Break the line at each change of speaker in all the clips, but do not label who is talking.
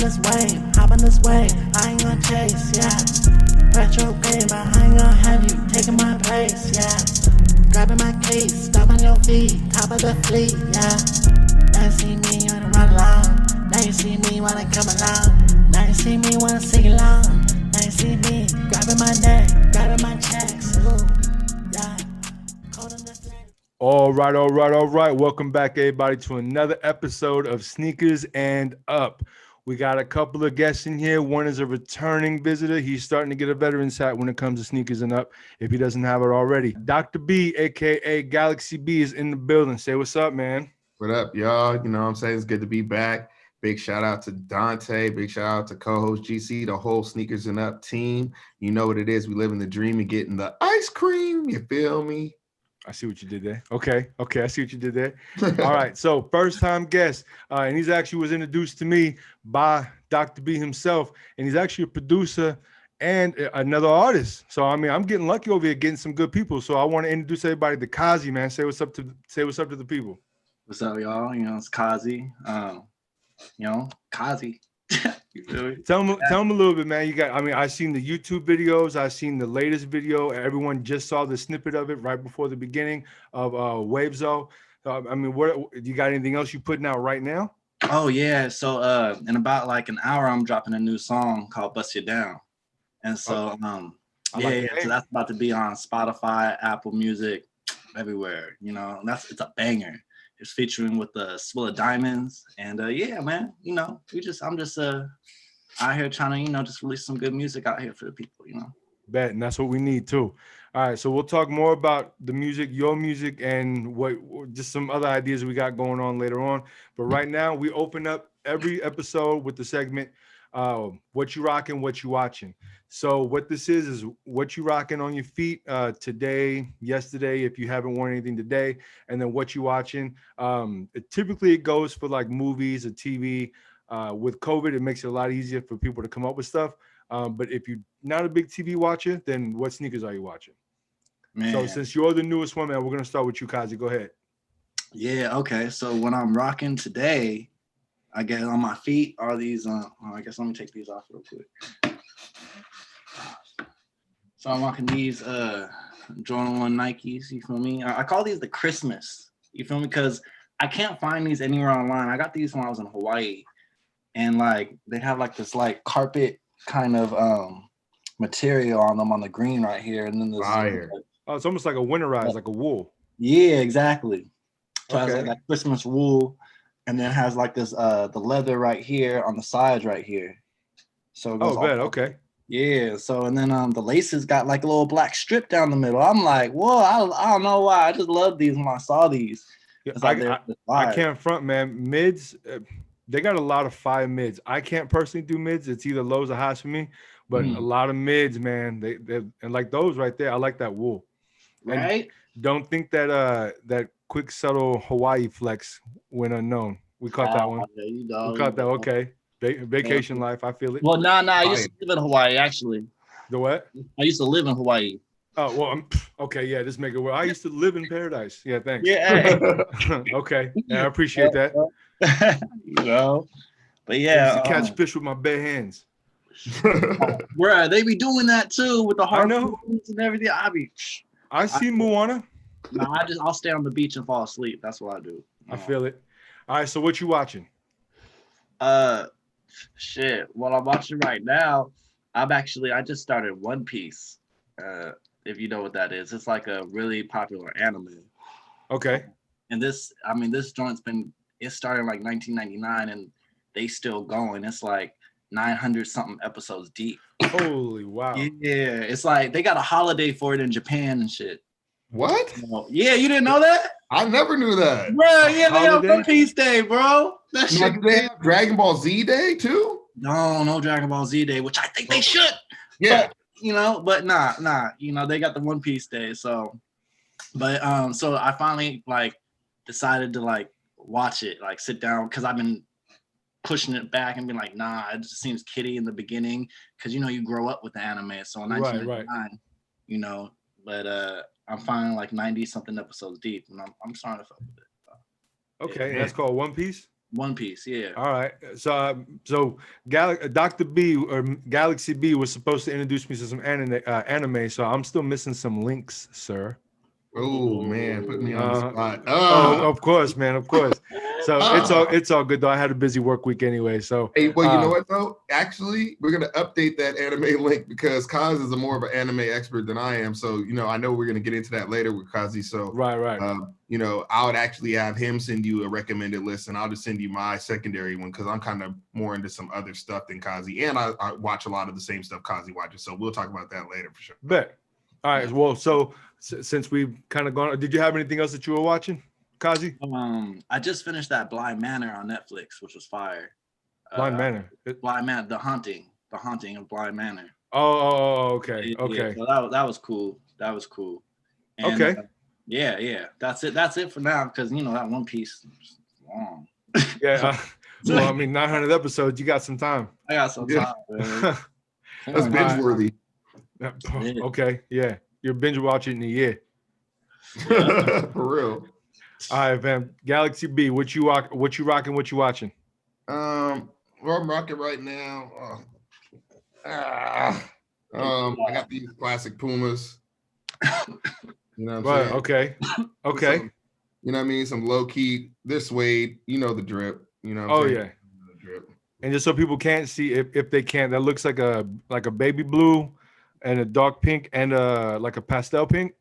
this wave, hop on this wave, I ain't gonna chase, yeah. Retrograde, but I ain't gonna have you taking my place, yeah. Grabbing my case, stop on your feet, top of the fleet, yeah. Now you see me wanna run along, now you see me wanna come along, now you see me wanna sing along, now you see me grabbing my neck, grabbing my checks, ooh, yeah. Cold on the flag.
All right. Welcome back, everybody, to another episode of Sneakers and Up. We got a couple of guests in here. One is a returning visitor. He's starting to get a better insight when it comes to Sneakers and Up, if he doesn't have it already. Dr. B, a.k.a. Galaxy B, is in the building. Say what's up, man.
What up, y'all? You know what I'm saying? It's good to be back. Big shout out to Dante. Big shout out to co-host GC, the whole Sneakers and Up team. You know what it is. We live in the dream and getting the ice cream. You feel me?
I see what you did there. Okay. I see what you did there. All right. So first time guest, and he's actually was introduced to me by Dr. B himself, and he's actually a producer and another artist. So I mean, I'm getting lucky over here getting some good people. So I want to introduce everybody to Kazi, man. Say what's up to the people.
What's up, y'all? You know, it's Kazi. Kazi. You feel me?
Tell him a little bit, man. I seen the YouTube videos. I seen the latest video. Everyone just saw the snippet of it right before the beginning of Wavezo. What you got? Anything else you putting out right now?
Oh yeah. So in about like an hour, I'm dropping a new song called "Bust You Down," and so so that's about to be on Spotify, Apple Music, everywhere. You know, it's a banger. It's featuring with the Swill of Diamonds, and yeah, man. You know, I'm just out here trying to just release some good music out here for the people. You know.
Bet, and that's what we need too. All right, so we'll talk more about the music, your music, and what just some other ideas we got going on later on. But right now, we open up every episode with the segment, what you rocking, what you watching. So what this is what you rocking on your feet today, yesterday, if you haven't worn anything today, and then what you watching. Typically, it goes for like movies or TV. With COVID, it makes it a lot easier for people to come up with stuff. But if you're not a big TV watcher, then what sneakers are you watching? Man. So since you're the newest one, man, we're going to start with you, Kazi. Go ahead.
Yeah, okay. So what I'm rocking today, I guess on my feet are these, I guess let me take these off real quick. So I'm rocking these Jordan 1 Nikes, you feel me? I call these the Christmas, you feel me? Because I can't find these anywhere online. I got these when I was in Hawaii. And like, they have like this like carpet kind of material on them on the green right here. And then this
fire.
Oh, it's almost like a winterized, like a wool.
Yeah, exactly. So
Okay.
it has like that Christmas wool, and then it has like this the leather right here on the sides right here. So it goes
okay.
Yeah. So and then the laces got like a little black strip down the middle. I'm like, whoa, I don't know why. I just love these when I saw these.
Yeah,
Like
I can't front, man. Mids, they got a lot of fire mids. I can't personally do mids. It's either lows or highs for me, but a lot of mids, man. They and like those right there. I like that wool.
Right.
And don't think that that quick subtle Hawaii flex went unknown. We caught that one.
Yeah, you know,
We caught that. Okay. Vacation life. I feel it.
Well, I used to live in Hawaii actually.
The what?
I used to live in Hawaii.
Oh well, okay. Yeah, just make it work. I used to live in paradise. Yeah, thanks.
Yeah.
Okay. Yeah, I appreciate that.
You know, but
I
yeah,
used to catch fish with my bare hands.
Bruh, they be doing that too with the harpoons and everything.
I see Moana.
I'll stay on the beach and fall asleep. That's what I do.
I feel it. All right, so what you watching?
Shit. What I'm watching right now, I just started One Piece. If you know what that is, it's like a really popular anime.
Okay.
And this joint's it started in like 1999, and they still going. It's like 900 something episodes deep.
Holy wow.
Yeah, it's like they got a holiday for it in Japan and shit.
What?
Yeah, you didn't know that?
I never knew that.
Bro, yeah, they have One Piece Day, bro. That shit.
Like they have Dragon Ball Z Day too?
No Dragon Ball Z Day, which I think they should.
Yeah.
But nah. They got the One Piece Day. So I finally like decided to like watch it, like sit down, because I've been pushing it back and being like, nah, it just seems kiddie in the beginning, because you grow up with the anime. So in 1999, but I'm finally like 90 something episodes deep, and I'm starting to fuck with it.
Okay, that's called One Piece.
One Piece, yeah.
All right. So Dr. B or Galaxy B was supposed to introduce me to some anime. So I'm still missing some links, sir.
Oh man, put me on the spot.
Of course, man, of course. So it's all good though. I had a busy work week anyway. So
hey, well, you know what though? Actually, we're gonna update that anime link because Kazi is more of an anime expert than I am. So I know we're gonna get into that later with Kazi. So
right.
I would actually have him send you a recommended list, and I'll just send you my secondary one because I'm kind of more into some other stuff than Kazi, and I watch a lot of the same stuff Kazi watches. So we'll talk about that later for sure.
Bet. All right. Well, so since we've kind of gone, did you have anything else that you were watching, Kazi?
I just finished that Blind Manor on Netflix, which was fire.
Blind Manor.
Blind Manor, the haunting of Blind Manor.
Oh, okay.
Yeah, so that was cool. That was cool. And,
okay.
Yeah. That's it for now because that One Piece is long.
Yeah. Well, I mean, 900 episodes. You got some time.
I got some time. Man.
That's binge worthy.
Okay. Yeah. You're binge watching in a year.
For real.
All right, fam. Galaxy B, what you rocking? What you watching?
Well, I'm rocking right now. I got these classic Pumas. You know what I'm saying?
Okay.
Some, you know what I mean? Some low key, this suede, the drip. You know what I'm saying?
Yeah. The drip. And just so people can't see, if they can't, that looks like a baby blue and a dark pink and like a pastel pink.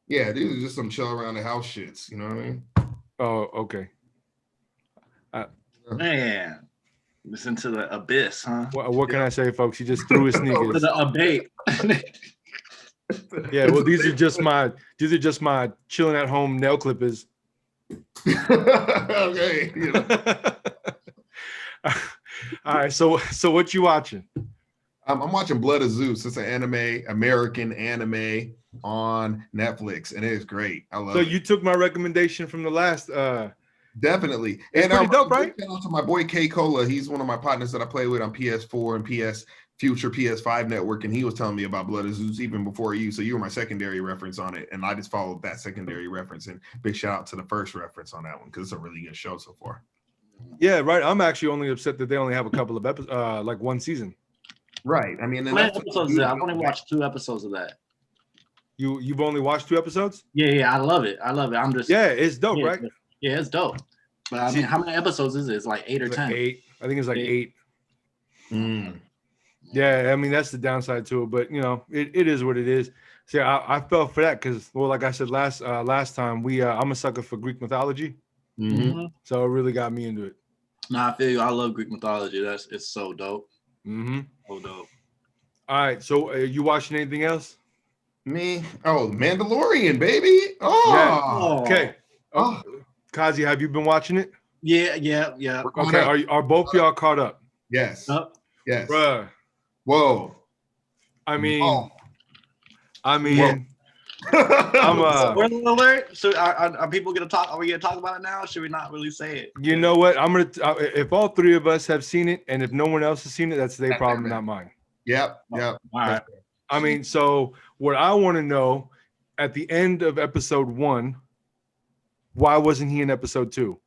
Yeah, these are just some chill around the house shits. You know what I mean?
Oh, okay.
Man, listen to the abyss, huh?
What can I say, folks? He just threw his sneakers.
The abate.
Yeah, well, these are just my chilling at home nail clippers.
Okay.
All right. So what you watching?
I'm watching Blood of Zeus. It's an American anime on Netflix, and it is great. I love it.
So you took my recommendation from the last.
Definitely.
It's pretty dope, right?
Shout out to my boy K Cola. He's one of my partners that I play with on PS4 and PS5 network, and he was telling me about Blood of Zeus even before you. So you were my secondary reference on it, and I just followed that secondary reference. And big shout out to the first reference on that one because it's a really good show so far.
Yeah, right. I'm actually only upset that they only have a couple of episodes, like one season.
Right. I mean,
I've only watched 2 episodes of that.
You've only watched 2 episodes?
Yeah, I love it. I'm just
it's dope, right?
Yeah, it's dope. But I mean, how many episodes is it? It's like 8 or 10.
8. I think it's like 8.
Mm.
Yeah, I mean that's the downside to it, but it is what it is. See, I fell for that because, well, like I said last time, I'm a sucker for Greek mythology, so it really got me into it.
No, I feel you. I love Greek mythology. It's so dope. So dope.
All right, so you watching anything else?
Me? Oh, Mandalorian, baby. Oh,
yeah. Okay. Kazi, have you been watching it?
Yeah.
Okay, are both y'all caught up?
Yes. Yes.
Bruh.
Whoa.
I mean,
Whoa.
I'm
spoiler alert. So are people gonna talk? Are we gonna talk about it now? Or should we not really say it?
You know what? I'm gonna. If all 3 of us have seen it, and if no one else has seen it, that's their problem, not mine.
Yep.
All right.
I mean, so what I want to know at the end of episode 1, why wasn't he in episode 2?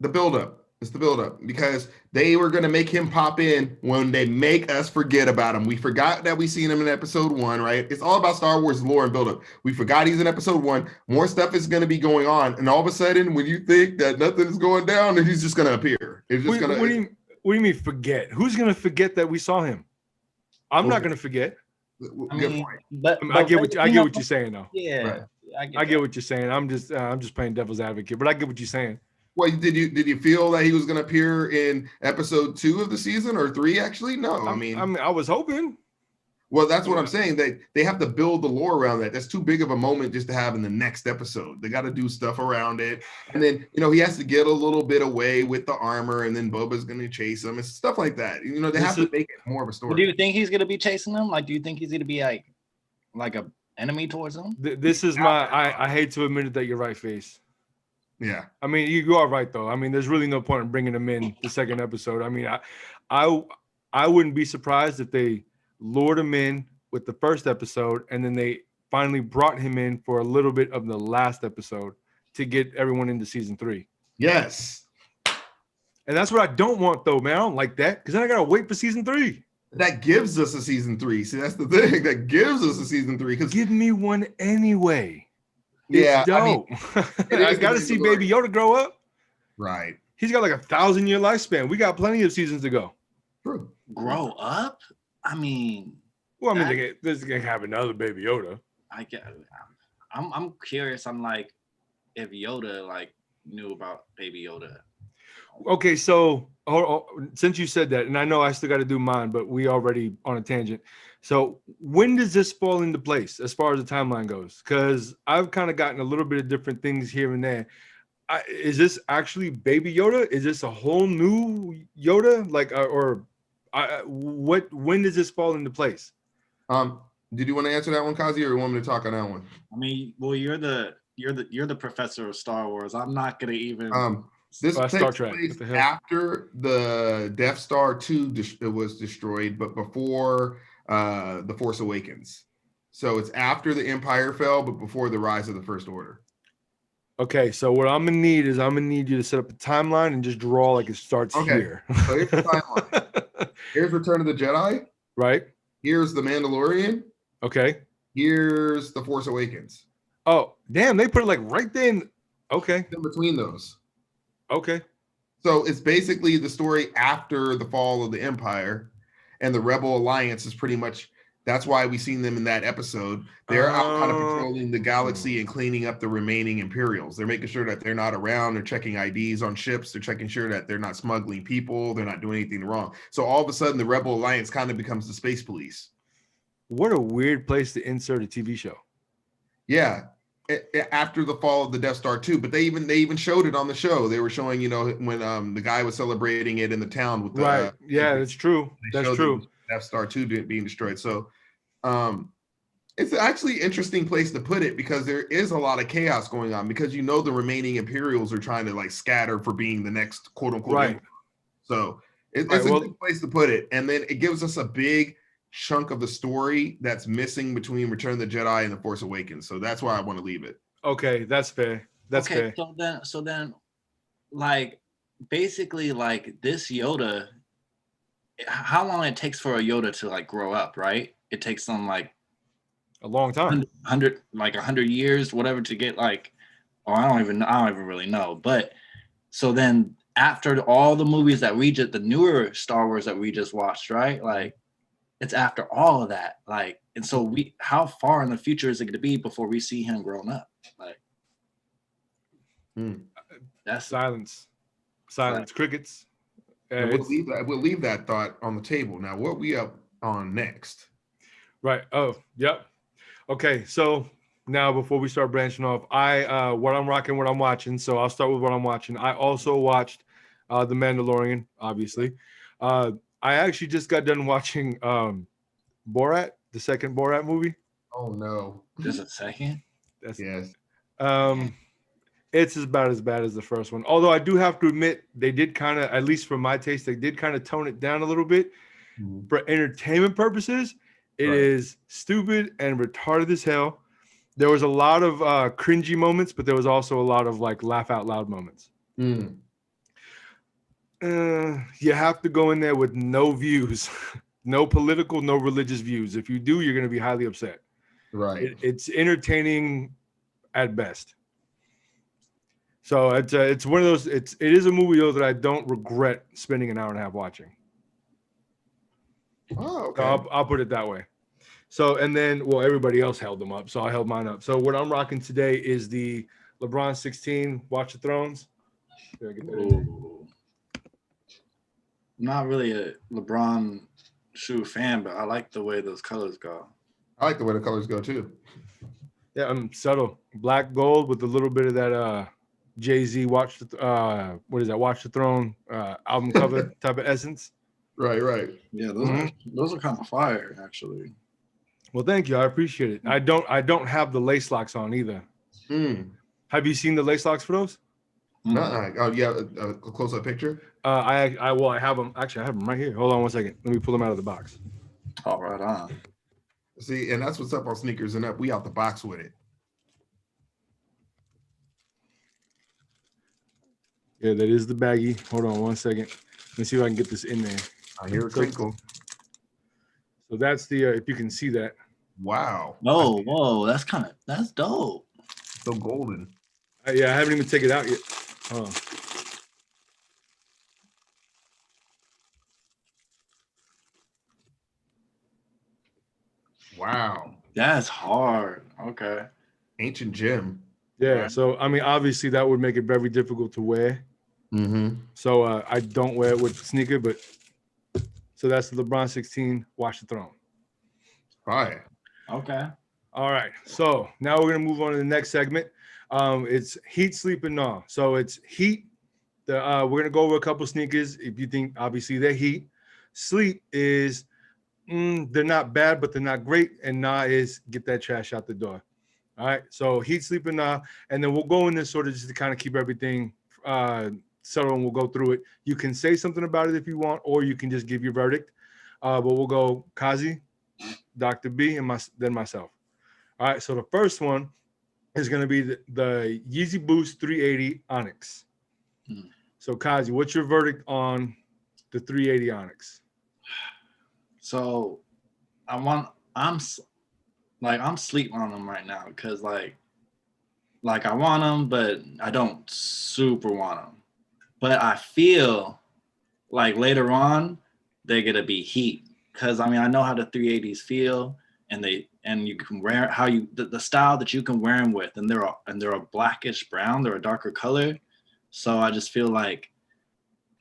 The buildup. It's the buildup because they were going to make him pop in when they make us forget about him. We forgot that we seen him in episode 1, right? It's all about Star Wars lore and buildup. We forgot he's in episode 1. More stuff is going to be going on. And all of a sudden, when you think that nothing is going down, then he's just going to appear. It's just
What do you mean forget? Who's going to forget that we saw him? I'm not going to forget.
Good point.
I get what you're saying, though.
Yeah.
Right.
I get what you're saying. I'm just playing devil's advocate, but I get what you're saying.
Well, did you feel that he was going to appear in episode 2 of the season or 3? Actually, no. I mean,
I was hoping.
Well, that's what I'm saying. They have to build the lore around that. That's too big of a moment just to have in the next episode. They got to do stuff around it, and then he has to get a little bit away with the armor, and then Boba's going to chase him and stuff like that. They have to make it more of a story.
Do you think he's going to be chasing them? Like, do you think he's going to be like a enemy towards them?
This is my. I hate to admit it that you're right, Face.
Yeah,
I mean you are right though. I mean there's really no point in bringing him in the second episode. I mean I wouldn't be surprised if they lured him in with the first episode and then they finally brought him in for a little bit of the last episode to get everyone into season 3.
Yes.
And that's what I don't want, though, man. I don't like that because then I got to wait for season 3.
That gives us a season 3. See, that's the thing. That gives us a season 3. Because
give me one anyway.
Yeah,
it's dope.
I mean,
I got to see Baby Yoda grow up.
Right.
He's got like a 1,000-year lifespan. We got plenty of seasons to go.
True.
Grow up? I mean,
well, I mean, this is gonna have another Baby Yoda.
I'm curious. I'm like, if Yoda like knew about Baby Yoda.
Okay, so since you said that, and I know I still got to do mine, but we already on a tangent. So when does this fall into place as far as the timeline goes? Because I've kind of gotten a little bit of different things here and there. Is this actually Baby Yoda? Is this a whole new Yoda? Like, when does this fall into place?
Did you want to answer that one, Kazi, or you want me to talk on that one?
I mean, well, you're the professor of Star Wars. I'm not gonna even.
This takes place after the Death Star 2 was destroyed, but before The Force Awakens. So it's after the Empire fell, but before the rise of the First Order.
Okay, so what I'm gonna need is you to set up a timeline and just draw like it starts here.
So here's the timeline. Here's Return of the Jedi.
Right.
Here's The Mandalorian.
Okay.
Here's The Force Awakens.
Oh, damn, they put it like right then. Okay.
In between those.
Okay.
So it's basically the story after the fall of the Empire, and the Rebel Alliance is pretty much, that's why we seen them in that episode. They're out kind of patrolling the galaxy and cleaning up the remaining Imperials. They're making sure that they're not around. They're checking IDs on ships. They're checking sure that they're not smuggling people. They're not doing anything wrong. So all of a sudden, the Rebel Alliance kind of becomes the space police.
What a weird place to insert a TV show.
Yeah. After the fall of the Death Star 2, but they even showed it on the show. They were showing, when the guy was celebrating it in the town with the
right. Yeah, that's true. That's true.
Death Star 2 being destroyed. So it's actually an interesting place to put it because there is a lot of chaos going on because the remaining Imperials are trying to like scatter for being the next quote unquote.
Right.
So it's a good place to put it. And then it gives us a big chunk of the story that's missing between Return of the Jedi and The Force Awakens. So that's why I want to leave it.
Okay, that's fair. That's fair.
So then like basically like this Yoda, how long it takes for a Yoda to like grow up, right? It takes them like
a long time.
100 years, whatever, to get like, I don't even really know. But so then after all the movies that the newer Star Wars that we just watched, right? Like it's after all of that, like, and so how far in the future is it going to be before we see him grown up? Like,
that's silence, crickets.
We'll leave that thought on the table. Now, what we up on next?
Right. Oh, yep. Okay. So now, before we start branching off, what I'm rocking, what I'm watching. So I'll start with what I'm watching. I also watched The Mandalorian, obviously. I actually just got done watching Borat, the second Borat movie.
Oh no!
There's a second?
Yes.
It's about as bad as the first one. Although I do have to admit, they did kind of, at least for my taste, they did kind of tone it down a little bit. Mm-hmm. For entertainment purposes, it is stupid and retarded as hell. There was a lot of cringy moments, but there was also a lot of like laugh out loud moments.
Mm.
You have to go in there with no views, no political, no religious views. If you do, you're going to be highly upset.
Right.
It's entertaining at best. So it's one of those. It is a movie though that I don't regret spending an hour and a half watching.
Oh, okay.
So I'll put it that way. So and then everybody else held them up, so I held mine up. So what I'm rocking today is the LeBron 16 Watch the Thrones. Did I get that in there?
I'm not really a LeBron shoe fan, but I like the way those colors go.
I like the way the colors go too.
Yeah, I'm subtle. Black gold with a little bit of that Jay-Z Watch the Throne album cover type of essence.
Right.
Yeah, those are kind of fire, actually.
Well, thank you. I appreciate it. I don't have the lace locks on either. Have you seen the lace locks for those?
Oh yeah, a close-up picture.
I have them. Actually, I have them right here. Hold on one second. Let me pull them out of the box.
All right on.
See, and that's what's up on Sneakers and Up. We out the box with it.
Yeah, that is the baggie. Hold on 1 second. Let me see if I can get this in there.
I hear a crinkle.
So that's the if you can see that.
Wow.
Whoa, that's dope.
So golden.
Yeah, I haven't even taken it out yet. Hold on.
Wow.
That's hard. Okay.
Ancient gem.
Yeah,
Right.
so I mean, obviously that would make it very difficult to wear.
Mm-hmm.
So I don't wear it with the sneaker, but so that's the LeBron 16 Watch the Throne.
Fire.
Okay.
All right, so now we're gonna move on to the next segment. It's heat, sleep, and gnaw. So it's heat. We're gonna go over a couple sneakers if you think obviously they're heat. Sleep is they're not bad, but they're not great, and gnaw is get that trash out the door. All right, so heat, sleep, and gnaw, and then we'll go in this sort of just to kind of keep everything settled, and we'll go through it. You can say something about it if you want, or you can just give your verdict. But we'll go Kazi, Dr. B, and then myself. All right, so the first one is going to be the Yeezy Boost 380 Onyx. So Kazi, what's your verdict on the 380 Onyx?
So I'm sleeping on them right now because like I want them, but I don't super want them. But I feel like later on they're gonna be heat because I mean I know how the 380s feel, and you can wear the style that you can wear them with, and they're a blackish brown, they're a darker color. So I just feel like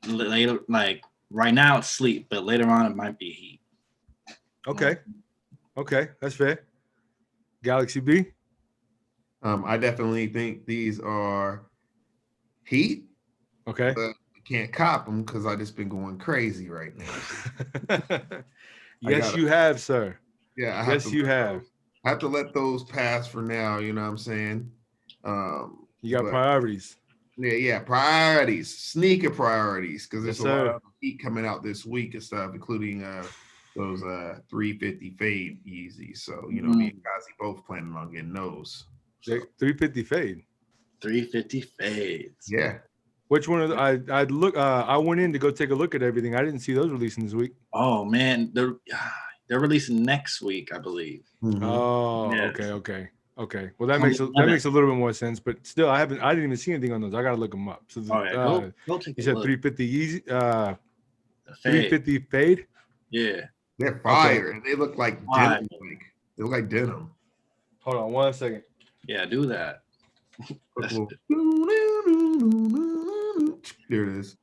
later, like right now it's sleep, but later on it might be heat.
Okay, that's fair. Galaxy B.
I definitely think these are heat.
Okay.
But I can't cop them because I just been going crazy right now.
Yes, you have, sir.
Yeah,
you have.
I have to let those pass for now. You know what I'm saying?
You got priorities.
Yeah, priorities, sneaker priorities, because there's
Yes,
a lot
sir.
of heat coming out this week and stuff, including those 350 fade Yeezys. So you know, me and Kazi both planning on getting those. So.
350 fade.
350 fades.
Yeah.
Which one? I look. I went in to go take a look at everything. I didn't see those releasing this week.
Oh man, they're releasing next week, I believe.
Mm-hmm.
Oh,
Yes.
okay. Well, that makes a little bit more sense. But still, I didn't even see anything on those. I gotta look them up. So,
Go take
you
a
said
look.
350 Yeezy,
The fade.
350 fade.
Yeah.
They're fire, and they look like denim. They look like denim.
Hold on 1 second.
Yeah, do that.
There it is.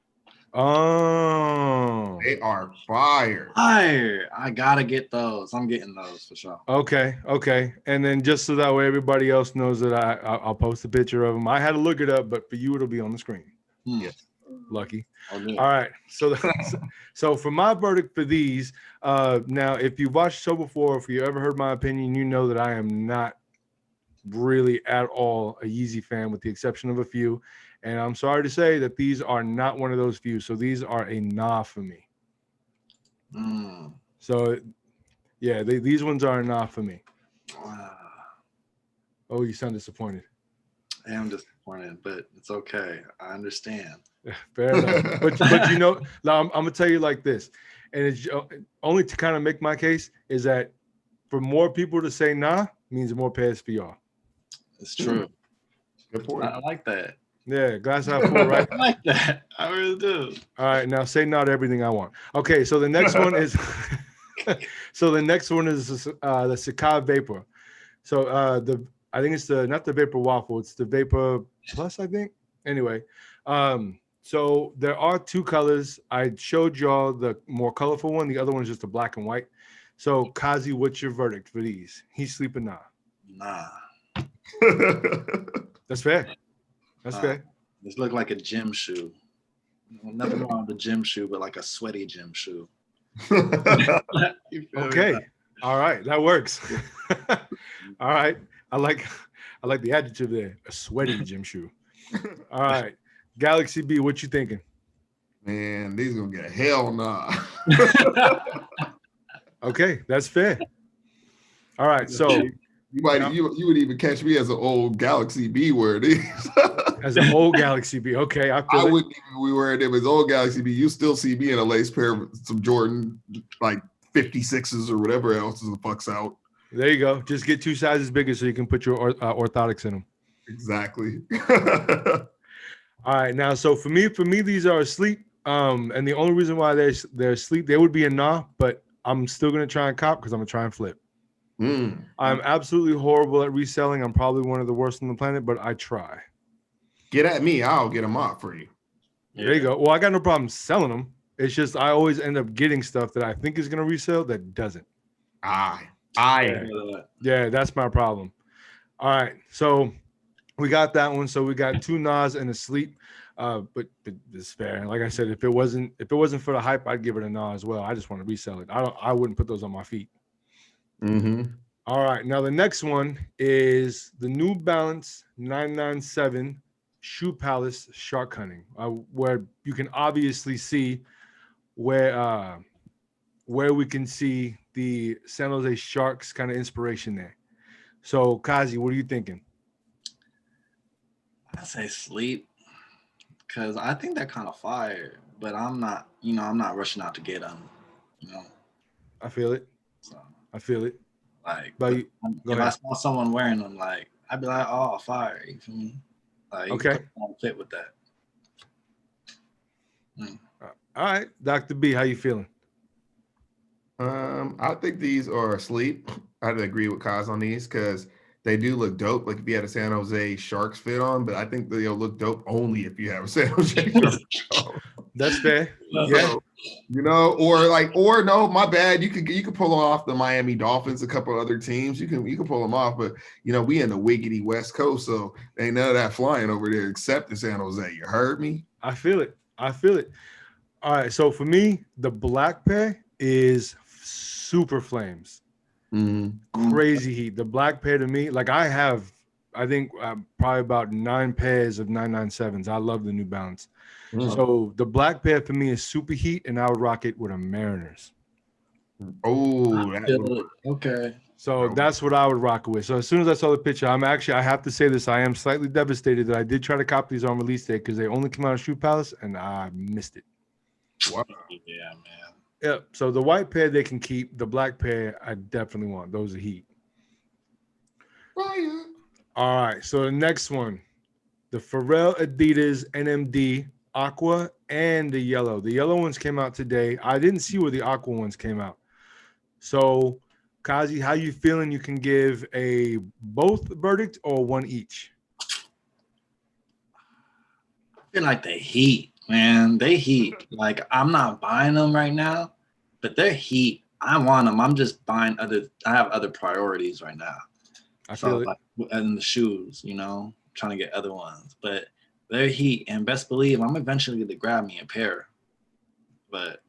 Oh,
They are fire.
Fire. I gotta get those. I'm getting those for sure.
okay. And then just so that way everybody else knows that I'll post a picture of them. I had to look it up, but for you it'll be on the screen.
Yes.
Lucky.
Oh, yeah.
All right. So for my verdict for these, now if you've watched the show before, if you ever heard my opinion, you know that I am not really at all a Yeezy fan, with the exception of a few. And I'm sorry to say that these are not one of those few. So these are a nah for me. So yeah, these ones are a nah for me. Oh, you sound disappointed.
I am disappointed, but it's okay. I understand.
Fair enough. But you know, now I'm gonna tell you like this, and it's only to kind of make my case is that for more people to say nah means more pairs for y'all.
It's true.
Good point.
I like that.
Yeah, glass half full, right?
I like that. I really do.
All right, now say no to everything I want. Okay, so the next one is the Sacai Vapor. So I think it's not the Vapor Waffle, it's the Vapor Plus, I think. Anyway, so there are two colors. I showed y'all the more colorful one. The other one is just a black and white. So Kazi, what's your verdict for these? He's sleeping nah.
Nah.
That's fair. That's fair.
This look like a gym shoe. Nothing wrong with a gym shoe, but like a sweaty gym shoe.
Okay. All right. That works. All right. I like the adjective there. A sweaty gym shoe. All right. Galaxy B, what you thinking?
Man, these gonna get a hell nah.
Okay, that's fair. All right. So
you would even catch me as an old Galaxy B word.
As an old Galaxy B. Okay, I feel it.
wouldn't even be wearing them as old Galaxy B. You still see me in a lace pair of some Jordan like 56s or whatever else the fuck's out.
There you go. Just get 2 sizes bigger so you can put your orthotics in them.
Exactly.
All right, now so for me, these are asleep. And the only reason why they're asleep, they would be a nah, but I'm still gonna try and cop because I'm gonna try and flip. I'm absolutely horrible at reselling. I'm probably one of the worst on the planet, but I try.
Get at me, I'll get them off for you.
There you go. Well, I got no problem selling them. It's just I always end up getting stuff that I think is gonna resell that doesn't. Yeah, that's my problem. All right, so we got that one. So we got 2 Nas and a sleep. But it's fair. Like I said, if it wasn't for the hype, I'd give it a nah as well. I just want to resell it. I wouldn't put those on my feet. All right, now the next one is the New Balance 997 Shoe Palace Shark Hunting, where you can obviously see where we can see the San Jose Sharks kind of inspiration there. So Kazi, what are you thinking?
I say sleep. Because I think they're kind of fire, but I'm not rushing out to get them,
I feel it.
So,
I feel it.
Like,
but
if I saw someone wearing them, like, I'd be like, oh, fire. You feel me? Like,
okay.
Fit with that.
All right. Dr. B, how you feeling?
I think these are asleep. I'd agree with Kaz on these because they do look dope. Like if you had a San Jose Sharks fit on, but I think they'll look dope only if you have a San Jose Sharks on.
That's fair. Yeah.
So, or no, my bad. You could pull off the Miami Dolphins, a couple other teams. You can pull them off, but we in the wiggity West Coast, so ain't none of that flying over there except in San Jose. You heard me?
I feel it. All right. So for me, the black pair is super flames. Crazy heat. The black pair to me, like I think probably about 9 pairs of 997s. I love the New Balance. So the black pair for me is super heat, and I would rock it with a Mariners.
Okay.
So that's what I would rock it with. So as soon as I saw the picture, I have to say this, I am slightly devastated that I did try to cop these on release day because they only came out of Shoe Palace and I missed it.
Wow.
Yeah, man.
Yep. So the white pair they can keep. The black pair I definitely want. Those are heat.
Fire.
All right. So the next one, the Pharrell Adidas NMD Aqua and the yellow. The yellow ones came out today. I didn't see where the Aqua ones came out. So Kazi, how you feeling? You can give a both verdict or one each.
I feel like they heat, man. They heat. Like I'm not buying them right now, but they're heat. I want them. I'm just buying I have other priorities right now.
I feel it.
Like in the shoes, trying to get other ones, but they're heat. And best believe I'm eventually going to grab me a pair. But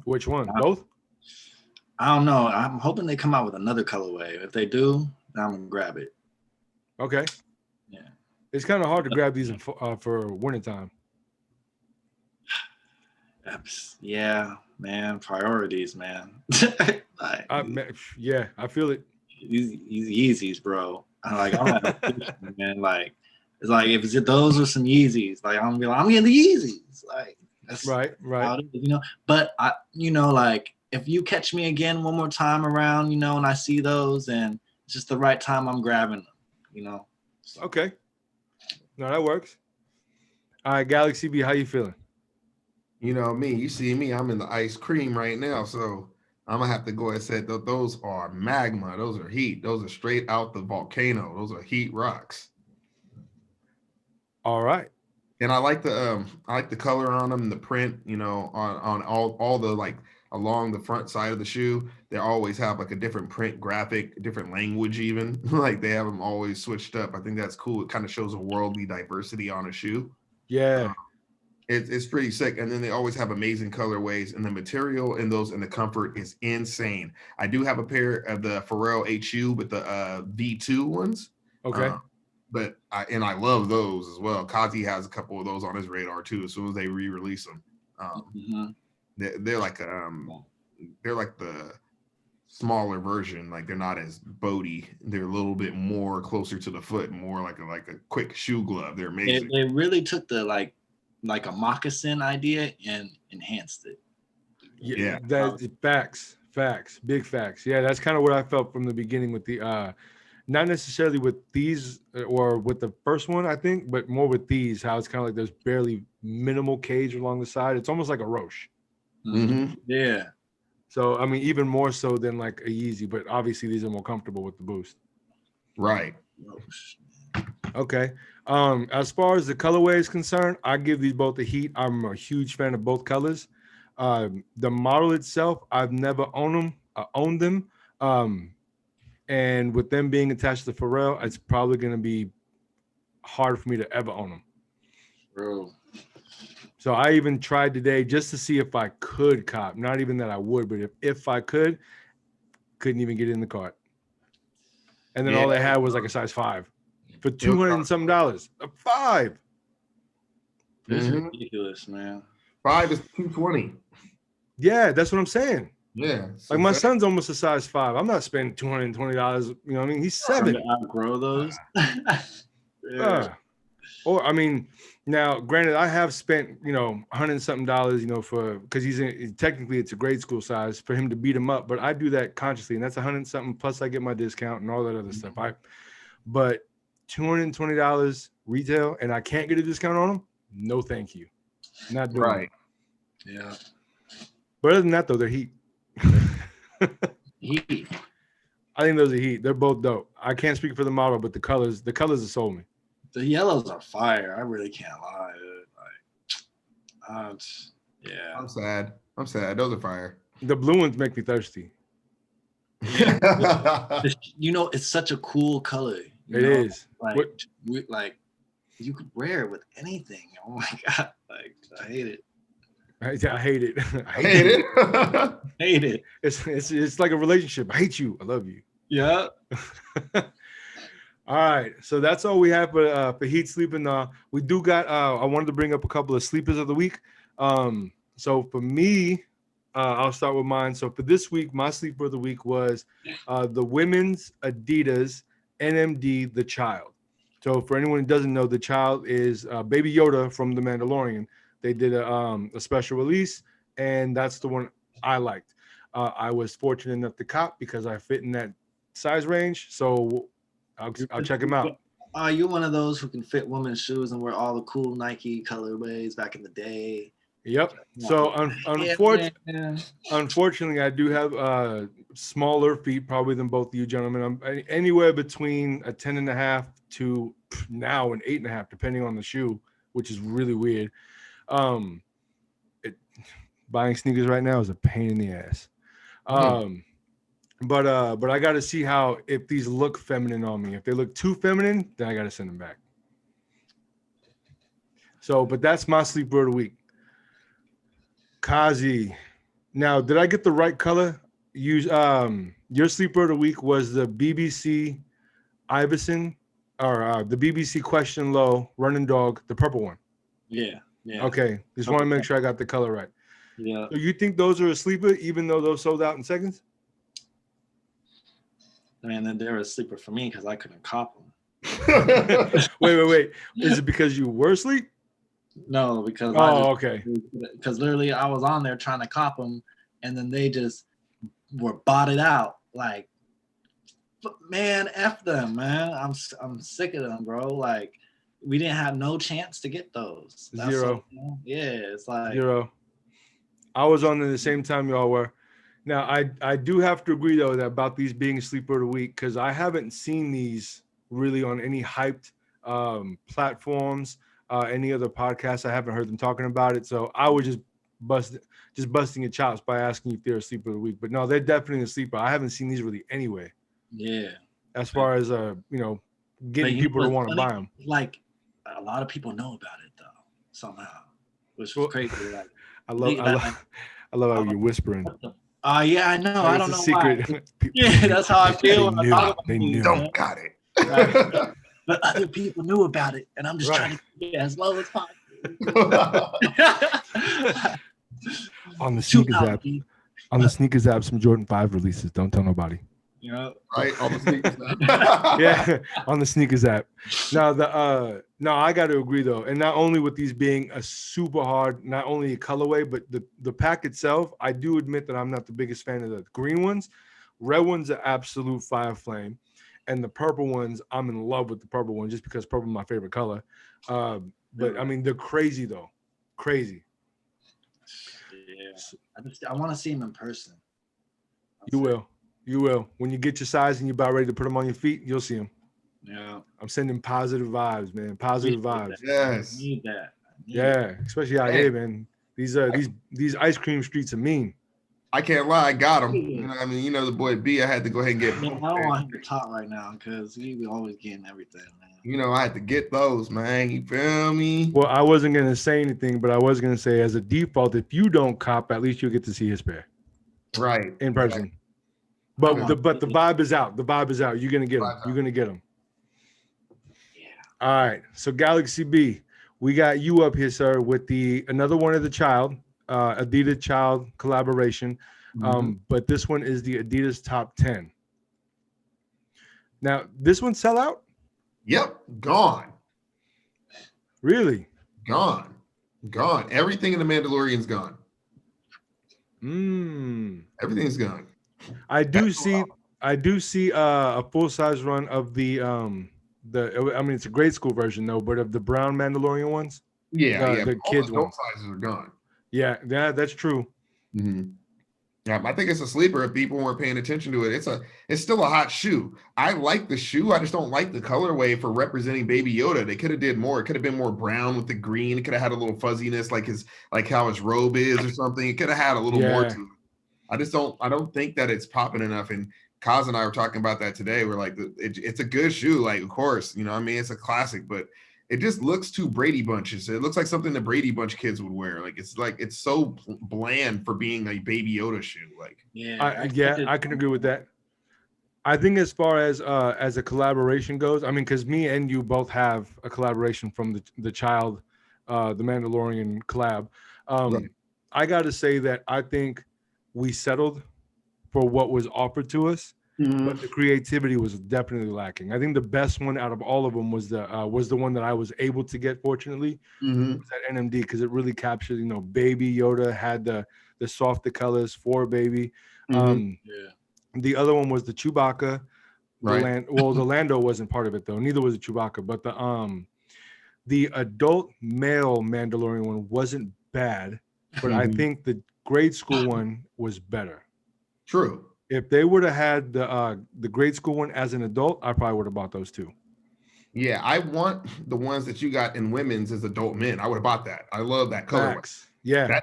which one? Both?
I don't know. I'm hoping they come out with another colorway. If they do, then I'm going to grab it.
Okay.
Yeah.
It's kind of hard to grab these for wintertime.
Yeah, man. Priorities, man.
Yeah, I feel it.
These Yeezys, bro. I'm man. Like, it's like if it's those or some Yeezys, like I'm getting the Yeezys. Like, that's
right.
But like if you catch me again one more time around, and I see those, and it's just the right time, I'm grabbing them. So.
Okay. No, that works. All right, Galaxy B, how you feeling?
Me. You see me. I'm in the ice cream right now, so I'm gonna have to go ahead and say that those are magma. Those are heat. Those are straight out the volcano. Those are heat rocks.
All right.
And I like the color on them, the print. On all the like along the front side of the shoe, they always have like a different print graphic, different language even. Like they have them always switched up. I think that's cool. It kind of shows a worldly diversity on a shoe.
Yeah.
It's pretty sick. And then they always have amazing colorways, and the material in those and the comfort is insane. I do have a pair of the Pharrell HU with the V2 ones.
Okay.
But I love those as well. Kazi has a couple of those on his radar too. As soon as they re-release them, they're like the smaller version. Like they're not as boaty. They're a little bit more closer to the foot, more like a quick shoe glove. They're amazing.
They really took the like a moccasin idea and enhanced it.
Yeah, that's facts, big facts. Yeah, that's kind of what I felt from the beginning with the not necessarily with these or with the first one, I think, but more with these, how it's kind of like there's barely minimal cage along the side. It's almost like a Roche.
Mm-hmm.
Yeah.
So, I mean, even more so than like a Yeezy, but obviously these are more comfortable with the boost.
Right.
Okay. As far as the colorway is concerned, I give these both a heat. I'm a huge fan of both colors. The model itself, I've never owned them. And with them being attached to Pharrell, it's probably going to be hard for me to ever own them.
Bro.
So I even tried today just to see if I could cop. Not even that I would, but if I couldn't even get in the cart. And then all they had was like a size 5 for $200 and something. A 5.
This is ridiculous, man.
5 is $220.
Yeah, that's what I'm saying.
Yeah.
Like my son's almost a size 5. I'm not spending $220. You know what I mean? He's 7.
Outgrow those.
Or I mean, now granted, I have spent $100 and something, because technically it's a grade school size for him to beat him up, but I do that consciously, and that's $100 and something plus I get my discount and all that other stuff. But $220 retail and I can't get a discount on them. No, thank you. Not doing it.
Yeah.
But other than that, though, they're heat.
Heat.
I think those are heat. They're both dope. I can't speak for the model, but the colors have sold me.
The yellows are fire. I really can't lie. Yeah.
I'm sad. Those are fire.
The blue ones make me thirsty.
It's such a cool color.
It is.
Like you could wear it with anything. Oh my god! Like I hate it.
I hate it.
I hate it.
Hate it.
It's like a relationship. I hate you. I love you.
Yeah.
All right. So that's all we have for heat sleeping. We do got. I wanted to bring up a couple of sleepers of the week. So for me, I'll start with mine. So for this week, my sleeper of the week was the women's Adidas NMD The Child. So for anyone who doesn't know, The Child is Baby Yoda from The Mandalorian. They did a special release, and that's the one I liked. I was fortunate enough to cop because I fit in that size range. So I'll check them out.
You're one of those who can fit women's shoes and wear all the cool Nike colorways back in the day.
Yep. So unfortunately, I do have smaller feet probably than both of you gentlemen. I'm anywhere between a 10.5 to now an 8.5, depending on the shoe, which is really weird. Buying sneakers right now is a pain in the ass. But I got to see how if these look feminine on me. If they look too feminine, then I got to send them back. So, but that's my sleeper of the week. Kazi. Now, did I get the right color? Your sleeper of the week was the BBC Iverson or the BBC Question Low Running Dog, the purple one.
Yeah. Yeah.
Okay. Just want to make sure I got the color right.
Yeah.
So you think those are a sleeper, even though those sold out in seconds?
Man, then they're a sleeper for me because I couldn't cop them.
Wait. Is it because you were asleep?
No, because
okay.
Because literally, I was on there trying to cop them, and then they just were botted out. Like, man, F them, man. I'm sick of them, bro. Like, we didn't have no chance to get those.
Zero.
It's like
0. I was on at the same time y'all were. Now, I do have to agree, though, that about these being sleeper of the week, because I haven't seen these really on any hyped platforms, any other podcasts. I haven't heard them talking about it. So I was just busting your chops by asking if they're a sleeper of the week. But no, they're definitely a sleeper. I haven't seen these really anyway.
Yeah.
As far as, getting people to want to buy them.
Like, a lot of people know about it, though, somehow, which is crazy. Like,
I love how you're whispering.
Yeah, I know. I don't know
secret.
Why. Yeah, that's how I feel when I talk about
they
it.
Don't got it.
Right. But other people knew about it, and I'm just trying to get as low as possible.
On the sneakers app. On the sneakers app, some Jordan 5 releases. Don't tell nobody.
You know,
Right on the sneakers.
Yeah, on the sneakers app. Now no, I got to agree though, and not only with these being a super hard, not only a colorway, but the pack itself. I do admit that I'm not the biggest fan of the green ones. Red ones are absolute fire flame, and the purple ones, I'm in love with the purple one just because purple is my favorite color. But I mean, they're crazy though, crazy.
Yeah, I want to see him in person.
You will. When you get your size and you're about ready to put them on your feet, you'll see them.
Yeah,
I'm sending positive vibes, man. Positive vibes.
Yes.
Need that.
Yeah, especially out here, man. These ice cream streets are mean.
I can't lie, I got him. You know, I mean, you know the boy B. I had to go ahead and get.
I don't want him to talk right now because he be always getting everything, man.
You know, I had to get those, man. You feel me?
Well, I wasn't gonna say anything, but I was gonna say as a default, if you don't cop, at least you'll get to see his pair
Right.
in person. Right. But the vibe is out. The vibe is out. You're gonna get them. You're gonna get them.
Yeah.
All right. So Galaxy B, we got you up here, sir, with another one of the Child, Adidas Child collaboration. But this one is the Adidas Top 10. Now, this one sell out?
Yep, gone.
Really?
Gone. Everything in the Mandalorian's gone. Everything's gone.
I do see a full size run of the I mean it's a grade school version though, but of the brown Mandalorian ones.
Yeah,
the kids
all
ones.
sizes are gone.
Yeah, that's true.
Yeah, I think it's a sleeper if people weren't paying attention to it. It's still a hot shoe. I like the shoe. I just don't like the colorway for representing Baby Yoda. They could have did more. It could have been more brown with the green. It could have had a little fuzziness like how his robe is or something. It could have had a little more to it. I don't think that it's popping enough. And Kazi and I were talking about that today. We're like, it's a good shoe. Like, of course, you know what I mean? It's a classic, but it just looks too Brady Bunches. It looks like something the Brady Bunch kids would wear. Like it's so bland for being a Baby Yoda shoe. Like,
I can agree with that. I think as far as a collaboration goes, I mean, because me and you both have a collaboration from the Child, the Mandalorian collab. Right. I got to say that I think we settled for what was offered to us. But the creativity was definitely lacking. I think the best one out of all of them was the one that I was able to get, fortunately. Was that NMD, because it really captured, Baby Yoda had the softer colors for Baby. The other one was the Chewbacca.
Right.
The Lando wasn't part of it though. Neither was the Chewbacca. But the adult male Mandalorian one wasn't bad, but I think the grade school one was better.
True.
If they would have had the grade school one as an adult, I probably would have bought those too.
Yeah, I want the ones that you got in women's as adult men. I would have bought that. I love that color.
Yeah.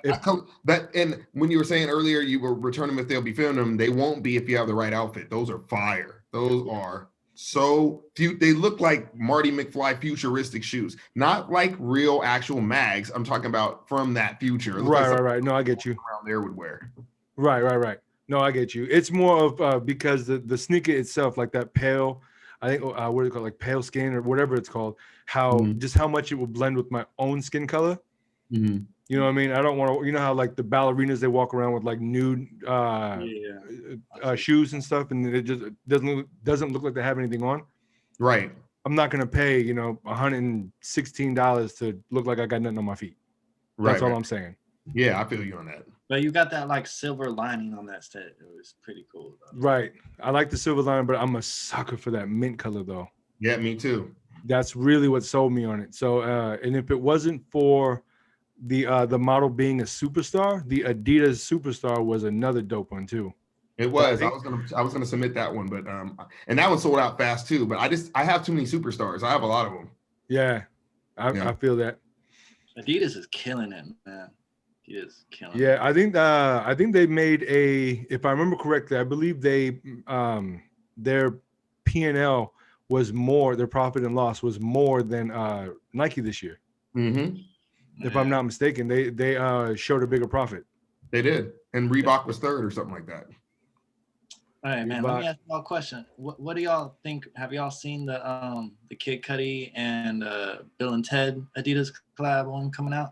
That and when you were saying earlier you will return them if they'll be filming them, they won't be if you have the right outfit. Those are fire. Those are so they look like Marty McFly futuristic shoes, not like real actual mags. I'm talking about from that future.
Right. No, I get you.
Around there would wear.
Right. No, I get you. It's more of because the sneaker itself, like that pale, I think what do you call it, like pale skin or whatever it's called, just how much it will blend with my own skin color. You know what I mean? I don't want to, how like the ballerinas, they walk around with like nude shoes and stuff, and it just doesn't look like they have anything on.
Right.
I'm not gonna pay $116 to look like I got nothing on my feet. That's all I'm saying.
Yeah, I feel you on that.
But you got that like silver lining on that set. It was pretty cool though.
Right. I like the silver lining, but I'm a sucker for that mint color though.
Yeah, me too.
That's really what sold me on it. So and if it wasn't for the model being a superstar, the Adidas Superstar was another dope one too.
It was. I was gonna submit that one, but and that one sold out fast too. But I have too many superstars. I have a lot of them.
Yeah. I feel that.
Adidas is killing it, man. Is killing.
Yeah, I think they made if I remember correctly, I believe they their P&L was more, their profit and loss was more than Nike this year. If I'm not mistaken, they showed a bigger profit.
They did, and Reebok was third or something like that.
All right, man. Let me ask y'all a question. What do y'all think? Have y'all seen the Kid Cudi and Bill and Ted Adidas collab one coming out?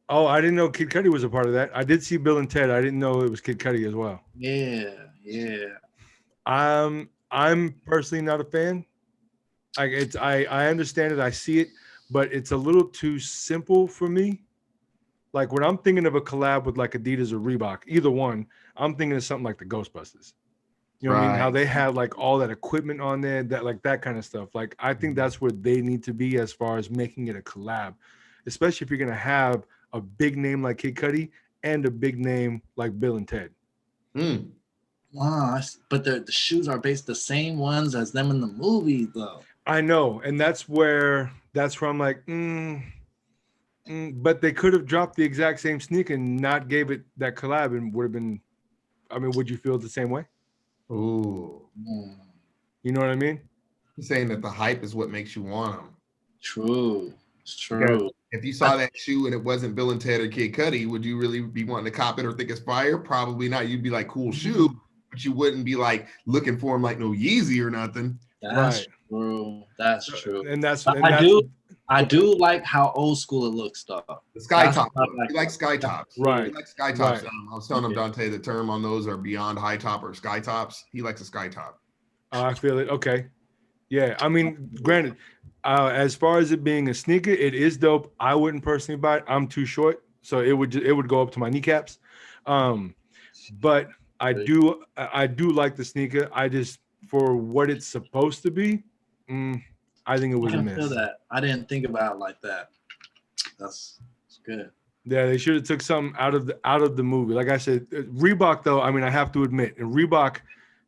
Oh, I didn't know Kid Cudi was a part of that. I did see Bill and Ted. I didn't know it was Kid Cudi as well.
Yeah, yeah.
I'm personally not a fan. I understand it, I see it, but it's a little too simple for me. Like when I'm thinking of a collab with like Adidas or Reebok, either one, I'm thinking of something like the Ghostbusters. You know what I mean? How
Right.
they had like all that equipment on there, that like that kind of stuff. Like I think that's where they need to be as far as making it a collab, especially if you're gonna have a big name like Kid Cudi and a big name like Bill and Ted.
Mm.
Wow, but the shoes are based the same ones as them in the movie, though.
I know, and that's where I'm like, but they could have dropped the exact same sneaker and not gave it that collab, and would have been. I mean, would you feel the same way?
Ooh.
You know what I mean?
He's saying that the hype is what makes you want them.
True. It's true.
If you saw that shoe and it wasn't Bill and Ted or Kid Cudi, would you really be wanting to cop it or think it's fire? Probably not. You'd be like, cool shoe, but you wouldn't be like looking for him like no Yeezy or nothing.
That's true. That's true.
And that's
I do like how old school it looks, though.
The sky top. He likes sky tops.
Right.
He likes sky tops.
Right.
I was telling him, Dante, the term on those are beyond high top or sky tops. He likes a sky top.
I feel it. Okay. Yeah. I mean, granted, as far as it being a sneaker, it is dope. I wouldn't personally buy it. I'm too short, so it would go up to my kneecaps. But I do like the sneaker. I just, for what it's supposed to be, I think it was a miss.
Feel that. I didn't think about it like that. That's good.
Yeah, they should have took something out of the movie. Like I said, Reebok though, I mean, I have to admit, and Reebok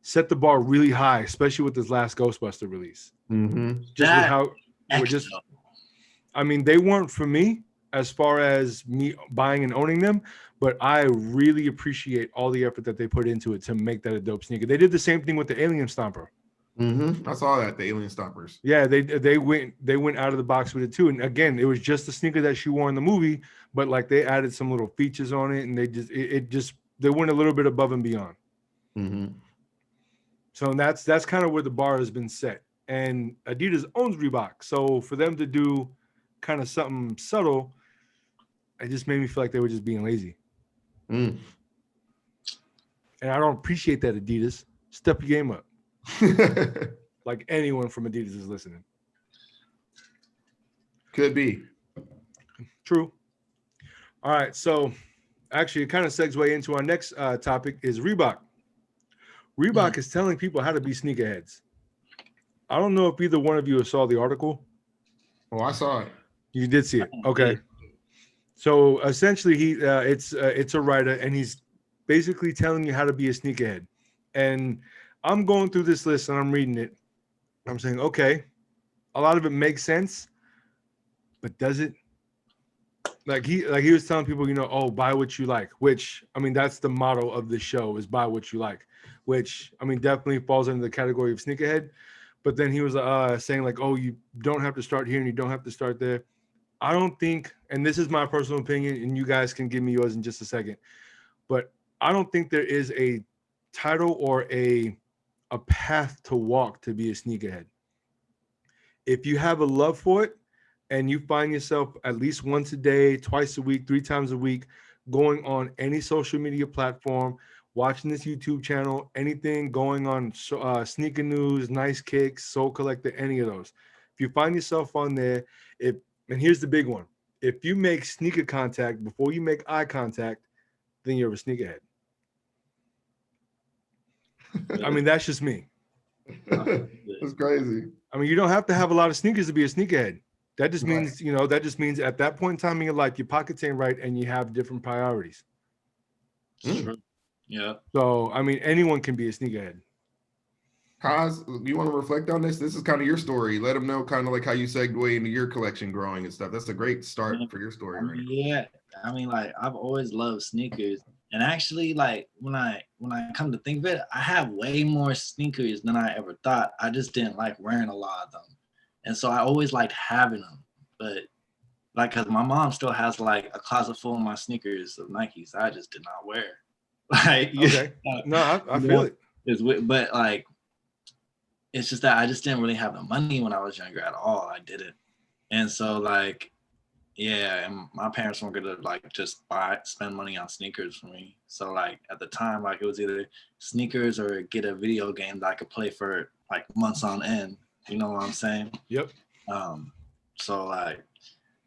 set the bar really high, especially with this last Ghostbuster release.
Mm-hmm.
I mean, they weren't for me as far as me buying and owning them, but I really appreciate all the effort that they put into it to make that a dope sneaker. They did the same thing with the Alien Stomper.
Mm-hmm. I saw that, the Alien Stompers.
Yeah, they went out of the box with it too. And again, it was just the sneaker that she wore in the movie, but like they added some little features on it, and they went a little bit above and beyond.
Mm-hmm.
So that's kind of where the bar has been set. And Adidas owns Reebok, so for them to do kind of something subtle, it just made me feel like they were just being lazy. And I don't appreciate that, Adidas. Step your game up. Like anyone from Adidas is listening.
Could be.
True. All right, so actually it kind of segues into our next topic is Reebok. Reebok is telling people how to be sneakerheads. I don't know if either one of you saw the article.
Oh, I saw it.
You did see it. Okay. So essentially it's a writer, and he's basically telling you how to be a sneakerhead. And I'm going through this list and I'm reading it. I'm saying, okay, a lot of it makes sense, but does it? Like he was telling people, oh, buy what you like, which, I mean, that's the motto of the show, is buy what you like, which, I mean, definitely falls into the category of sneakerhead. But then he was saying like, oh, you don't have to start here and you don't have to start there. I don't think, and this is my personal opinion, and you guys can give me yours in just a second, but I don't think there is a title or a path to walk to be a sneakerhead. If you have a love for it and you find yourself at least once a day, twice a week, 3 times a week, going on any social media platform, watching this YouTube channel, anything going on, Sneaker News, Nice Kicks, Soul Collector, any of those. If you find yourself on there, and here's the big one. If you make sneaker contact before you make eye contact, then you're a sneakerhead. I mean, that's just me.
That's crazy.
I mean, you don't have to have a lot of sneakers to be a sneakerhead. That just means, that just means at that point in time in your life, your pockets ain't right and you have different priorities.
True. Yeah.
So, I mean, anyone can be a sneakerhead.
Kaz, you want to reflect on this? This is kind of your story. Let them know kind of like how you segue into your collection growing and stuff. That's a great start for your story. Right?
Yeah. I mean, like, I've always loved sneakers. And actually, like, when I come to think of it, I have way more sneakers than I ever thought. I just didn't like wearing a lot of them. And so I always liked having them. But, like, because my mom still has, like, a closet full of my sneakers of Nikes I just did not wear. Like,
okay. No, I feel it.
But, like, it's just that I just didn't really have the money when I was younger at all. I didn't. And so, like, Yeah, and my parents weren't gonna like just spend money on sneakers for me. So like at the time, like it was either sneakers or get a video game that I could play for like months on end. You know what I'm saying?
Yep.
So like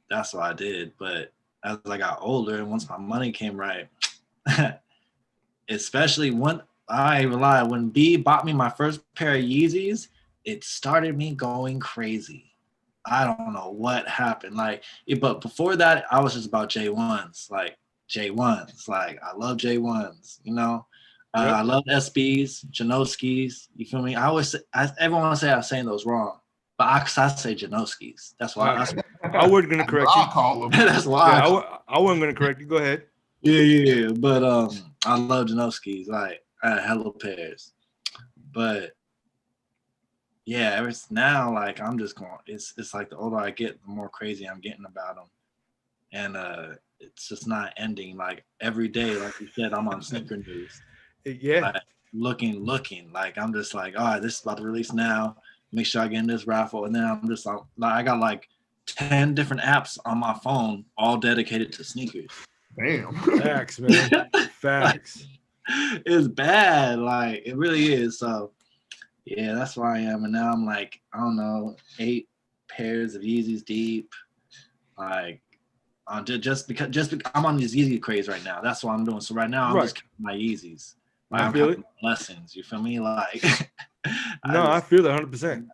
that's what I did. But as I got older and once my money came right, especially when I ain't even lie, when B bought me my first pair of Yeezys, it started me going crazy. I don't know what happened. Like, but before that, I was just about J1s. Like J1s. Like I love J1s. You know,
Yep.
I love SBs, Janoskis. You feel me? Everyone say I'm saying those wrong, but I say Janoskis. That's why.
I wasn't gonna correct you.
I'll call them.
That's why.
Yeah, I wasn't gonna correct you. Go ahead.
Yeah. But I love Janoskis. Like I had hella pairs, but. Yeah, ever now, like I'm just going. It's like the older I get, the more crazy I'm getting about them, and it's just not ending. Like every day, like you said, I'm on sneaker news.
Yeah.
Like, looking. Like I'm just like, all right, this is about to release now. Make sure I get in this raffle, and then I'm just like I got like 10 different apps on my phone, all dedicated to sneakers.
Damn.
Facts, man. Facts.
It's bad. Like it really is. So. Yeah, that's where I am. And now I'm like, I don't know, 8 pairs of Yeezys deep. Like, just because I'm on this Yeezy craze right now. That's what I'm doing. So right now I'm just counting my Yeezys. Like, I'm counting lessons. You feel me? Like,
I feel that 100%.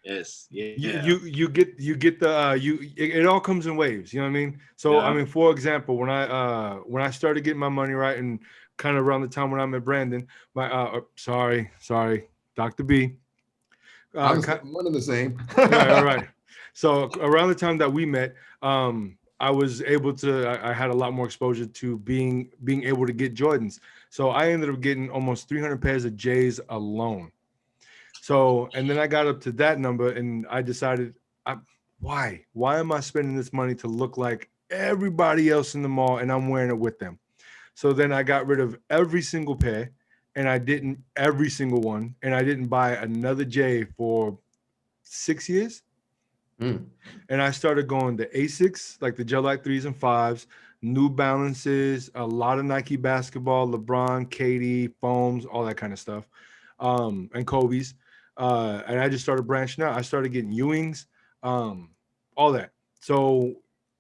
Yes. Yeah.
You get the it all comes in waves. You know what I mean? So yeah. I mean, for example, when I started getting my money right, and kind of around the time when I met Brandon, my sorry. Dr. B.
One of the same.
right. So around the time that we met, I was able to. I had a lot more exposure to being able to get Jordans. So I ended up getting almost 300 pairs of J's alone. So and then I got up to that number, and I decided, why am I spending this money to look like everybody else in the mall, and I'm wearing it with them? So then I got rid of every single pair. And I didn't every single one, and I didn't buy another J for 6 years. And I started going to Asics, like the Gel Light 3s and 5s, New Balances, a lot of Nike basketball, LeBron, KD, foams, all that kind of stuff, and Kobe's. And I just started branching out. I started getting Ewings, all that. So,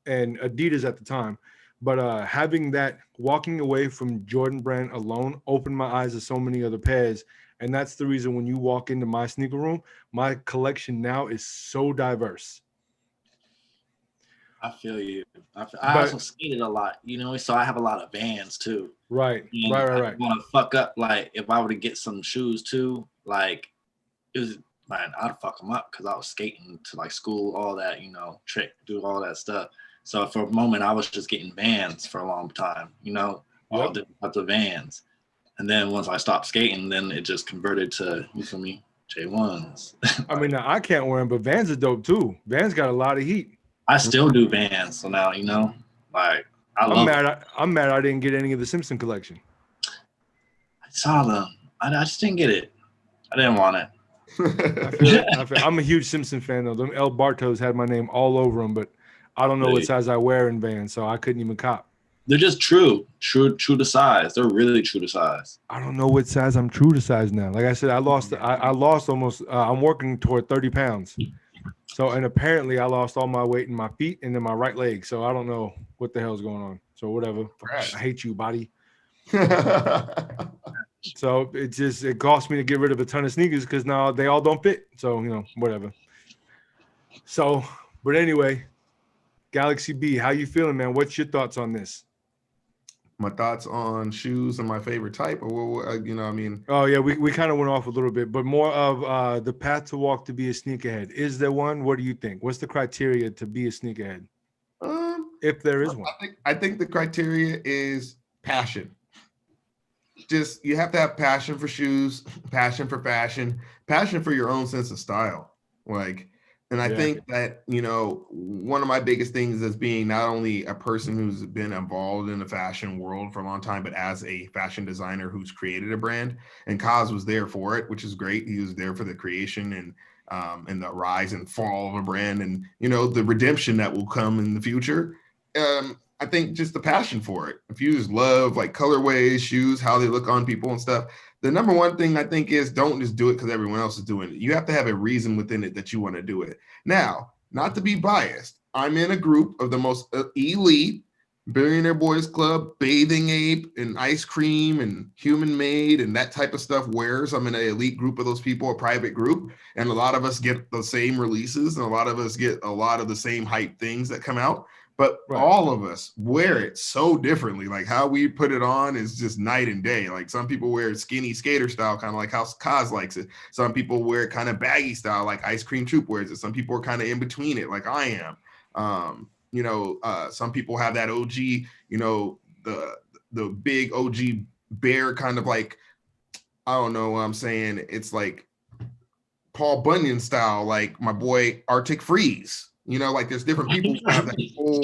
and Adidas at the time. But having that, walking away from Jordan brand alone opened my eyes to so many other pairs. And that's the reason when you walk into my sneaker room, my collection now is so diverse.
I feel you. I also skated a lot, you know, so I have a lot of Vans too.
Right.
And I want to fuck up, like, if I were to get some shoes too, like, I'd fuck them up because I was skating to like school, all that, you know, do all that stuff. So for a moment, I was just getting Vans for a long time, you know, all different types of Vans. And then once I stopped skating, then it just converted to, you feel me, J1s.
I mean, now, I can't wear them, but Vans are dope too. Vans got a lot of heat.
I still do Vans. So now, you know, like, I'm
mad I didn't get any of the Simpson collection.
I saw them. I just didn't get it. I didn't want it.
I'm a huge Simpson fan though. Them El Bartos had my name all over them, but I don't know what size I wear in Vans, so I couldn't even cop.
They're just true to size. They're really true to size.
I don't know what size I'm true to size now. Like I said, I lost almost. I'm working toward 30 pounds. So, and apparently I lost all my weight in my feet and in my right leg. So I don't know what the hell's going on. So whatever. Right. I hate you, body. So it cost me to get rid of a ton of sneakers because now they all don't fit. So, you know, whatever. So, but anyway, Galaxy B, how you feeling, man? What's your thoughts on this?
My thoughts on shoes and my favorite type, or you know, I mean.
Oh yeah, we kind of went off a little bit, but more of the path to walk to be a sneakerhead. Is there one? What do you think? What's the criteria to be a sneakerhead? If there is one,
I think the criteria is passion. Just you have to have passion for shoes, passion for fashion, passion for your own sense of style, like. And I think that, you know, one of my biggest things is being not only a person who's been involved in the fashion world for a long time, but as a fashion designer who's created a brand. And Kazi was there for it, which is great. He was there for the creation. And and the rise and fall of a brand, and you know, the redemption that will come in the future. I think just the passion for it. If you just love like colorways, shoes, how they look on people and stuff, the number one thing I think is don't just do it because everyone else is doing it. You have to have a reason within it that you want to do it. Now, not to be biased, I'm in a group of the most elite Billionaire Boys Club, Bathing Ape, and Ice Cream, and Human Made, and that type of stuff wears. I'm in an elite group of those people, a private group, and a lot of us get the same releases, and a lot of us get a lot of the same hype things that come out. But all of us wear it so differently. Like how we put it on is just night and day. Like some people wear it skinny skater style, kind of like how Kazi likes it. Some people wear it kind of baggy style, like Ice Cream Troop wears it. Some people are kind of in between it, like I am. You know, some people have that OG, you know, the big OG bear kind of like, I don't know what I'm saying. It's like Paul Bunyan style, like my boy Arctic Freeze. You know, like there's different people who have that whole,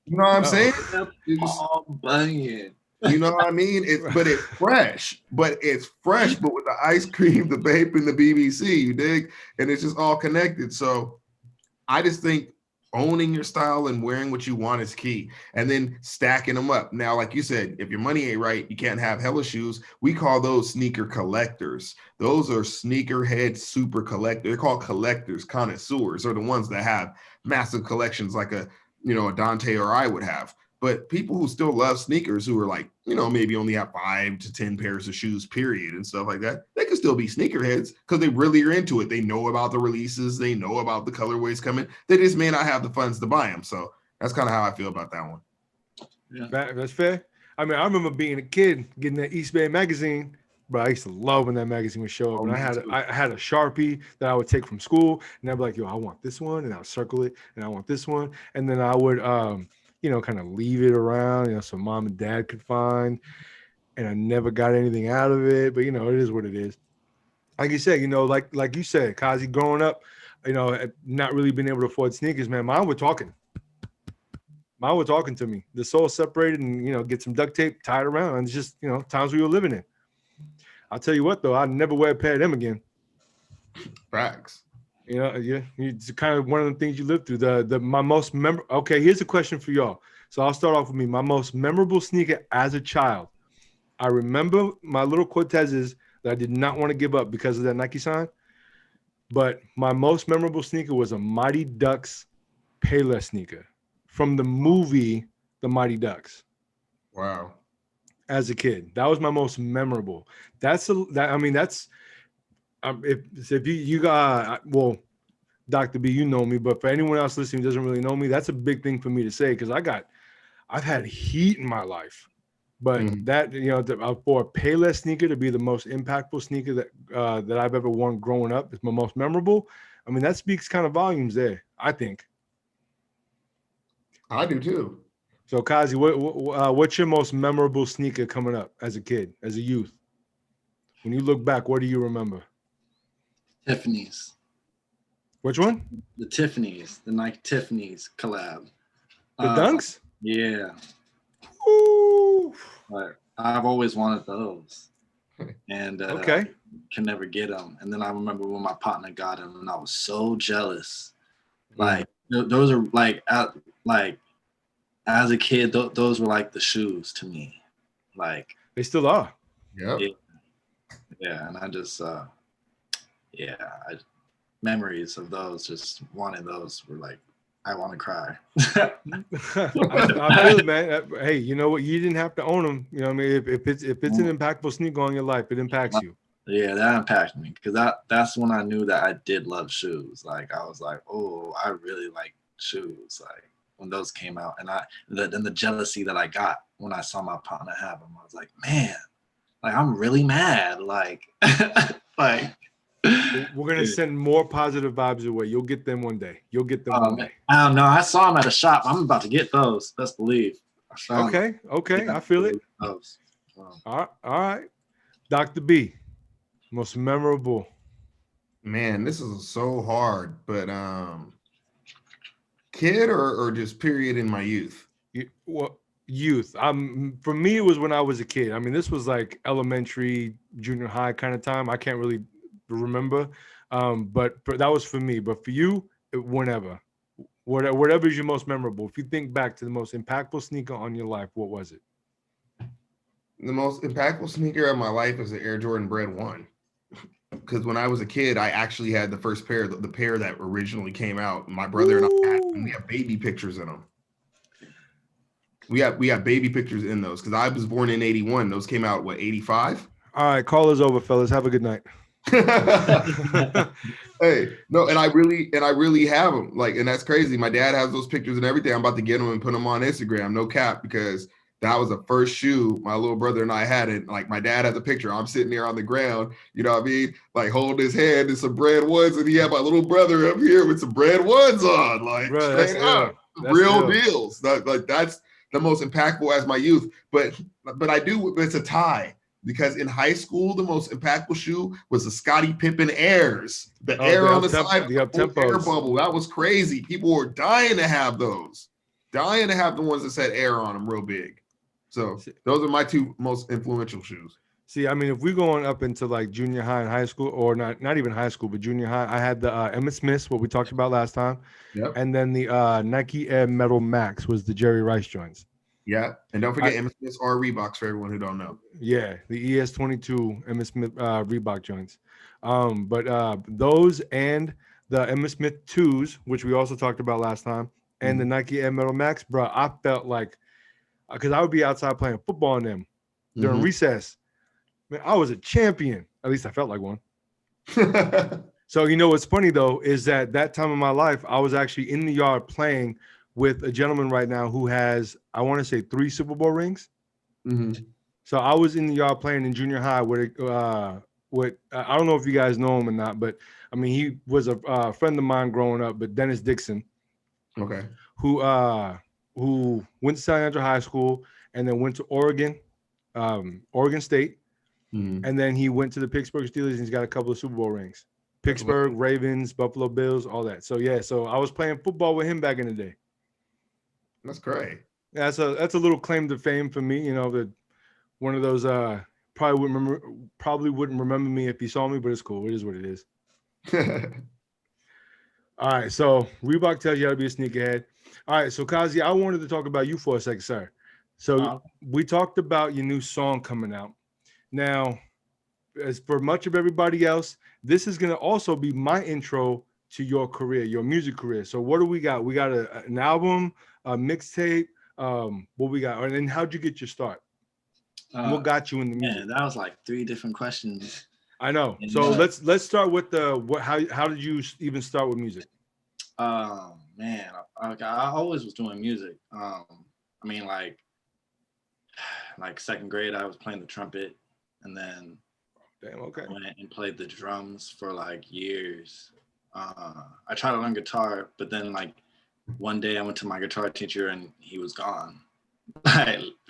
you know what I'm saying?
Paul Bunyan.
You know what I mean? But it's fresh, but with the ice cream, the vape, and the BBC, you dig? And it's just all connected. So I just think owning your style and wearing what you want is key, and then stacking them up. Now, like you said, if your money ain't right, you can't have hella shoes. We call those sneaker collectors. Those are sneakerhead super collectors. They're called collectors, connoisseurs, are the ones that have massive collections like a Dante or I would have. But people who still love sneakers, who are like, you know, maybe only have 5 to 10 pairs of shoes, period, and stuff like that, they can still be sneakerheads because they really are into it. They know about the releases. They know about the colorways coming. They just may not have the funds to buy them. So that's kind of how I feel about that one.
Yeah, that's fair. I mean, I remember being a kid getting that East Bay magazine, but I used to love when that magazine would show up. And I had a Sharpie that I would take from school, and I'd be like, yo, I want this one, and I'll circle it, and I want this one. And then I would you know, kind of leave it around, you know, so mom and dad could find, and I never got anything out of it, but you know, it is what it is. Like you said, you know, like you said, Kazi, growing up, you know, not really being able to afford sneakers, man, mine were talking to me. The soul separated and, you know, get some duct tape, tie it around, and it's just, you know, times we were living in. I'll tell you what, though, I'd never wear a pair of them again.
Facts.
You know, yeah, it's kind of one of the things you live through. My most memorable. Okay, here's a question for y'all. So I'll start off with me. My most memorable sneaker as a child. I remember my little Cortezes that I did not want to give up because of that Nike sign. But my most memorable sneaker was a Mighty Ducks Payless sneaker from the movie The Mighty Ducks.
Wow.
As a kid, that was my most memorable. If you got, well, Dr. B, you know me, but for anyone else listening who doesn't really know me, that's a big thing for me to say because I've had heat in my life, but that, you know, for a Payless sneaker to be the most impactful sneaker that I've ever worn growing up, is my most memorable. I mean, that speaks kind of volumes there, I think.
I do too.
So, Kazi, what's your most memorable sneaker coming up as a kid, as a youth? When you look back, what do you remember?
Tiffany's.
Which one?
The Tiffany's, the Nike Tiffany's collab.
The Dunks?
Yeah.
Ooh.
But I've always wanted those, and
okay,
can never get them. And then I remember when my partner got them, and I was so jealous. Like those are like as a kid, those were like the shoes to me. Like
they still are.
Yep.
Yeah, and I just memories of those, just wanting those, were like, I want to cry.
I feel it, man. Hey, you know what? You didn't have to own them. You know what I mean? If it's an impactful sneaker on your life, it impacts you.
Yeah, that impacted me because that's when I knew that I did love shoes. Like I was like, oh, I really like shoes. Like when those came out, and the jealousy that I got when I saw my partner have them, I was like, man, like I'm really mad. Like, like.
We're gonna send more positive vibes away. You'll get them one day. You'll get them one day.
I don't know. I saw them at a shop. I'm about to get those. Best believe.
Okay. I feel it.
Those.
All right. Dr. B, most memorable.
Man, this is so hard, but kid or just period in my youth?
Youth. For me, it was when I was a kid. I mean, this was like elementary, junior high kind of time. I can't really remember. But that was for me. But for you, whenever, whatever is your most memorable. If you think back to the most impactful sneaker on your life, what was it?
The most impactful sneaker of my life is the Air Jordan Bread 1. Because when I was a kid, I actually had the first pair, the pair that originally came out. My brother and I had, and we have baby pictures in them. We have baby pictures in those because I was born in 81. Those came out, what, 85?
All right, call is over, fellas. Have a good night.
Hey, no, and I really have them. Like, and that's crazy. My dad has those pictures and everything. I'm about to get them and put them on Instagram. No cap, because that was the first shoe my little brother and I had. It like my dad has a picture. I'm sitting there on the ground, you know what I mean? Like holding his hand and some Bread 1s, and he had my little brother up here with some Bread 1s on, like
Bro,
straight up, real deals. That's the most impactful as my youth. But it's a tie. Because in high school, the most impactful shoe was the Scottie Pippen Airs. The air on the side, the air bubble. That was crazy. People were dying to have those. Dying to have the ones that said air on them real big. So those are my two most influential shoes.
See, I mean, if we're going up into like junior high and high school, or not even high school, but junior high, I had the Emmitt Smiths, what we talked about last time.
Yep.
And then the Nike Air Metal Max was the Jerry Rice joints.
Yeah, and don't forget Emmitt Smiths or Reeboks for everyone who don't know.
Yeah, the ES22 Emmitt Smith Reebok joints. But those and the Emmitt Smith 2s, which we also talked about last time, and the Nike Air Metal Max, bro, I felt like, because I would be outside playing football in them during recess. Man, I was a champion. At least I felt like one. So, you know what's funny, though, is that time of my life, I was actually in the yard playing with a gentleman right now who has, I want to say, 3 Super Bowl rings. So I was in the yard playing in junior high with I don't know if you guys know him or not, but I mean, he was a friend of mine growing up, but Dennis Dixon, who went to San Andrew High School and then went to Oregon State, and then he went to the Pittsburgh Steelers and he's got a couple of Super Bowl rings. Pittsburgh, Ravens, Buffalo Bills, all that. So yeah, so I was playing football with him back in the day.
That's great.
Yeah, that's a little claim to fame for me. You know, that one of those probably wouldn't remember me if he saw me, but it's cool. It is what it is. All right, so Reebok tells you how to be a sneakerhead. All right, so Kazi, I wanted to talk about you for a second, sir. So we talked about your new song coming out. Now, as for much of everybody else, this is going to also be my intro to your career, your music career. So what do we got? We got an album, a mixtape. What we got? And then how'd you get your start? What got you in the music?
Yeah, that was like 3 different questions.
I know. So let's start with how did you even start with music?
Man, I always was doing music. I mean, like 2nd grade, I was playing the trumpet, and then
I
went and played the drums for like years. I tried to learn guitar, but then like one day I went to my guitar teacher and he was gone.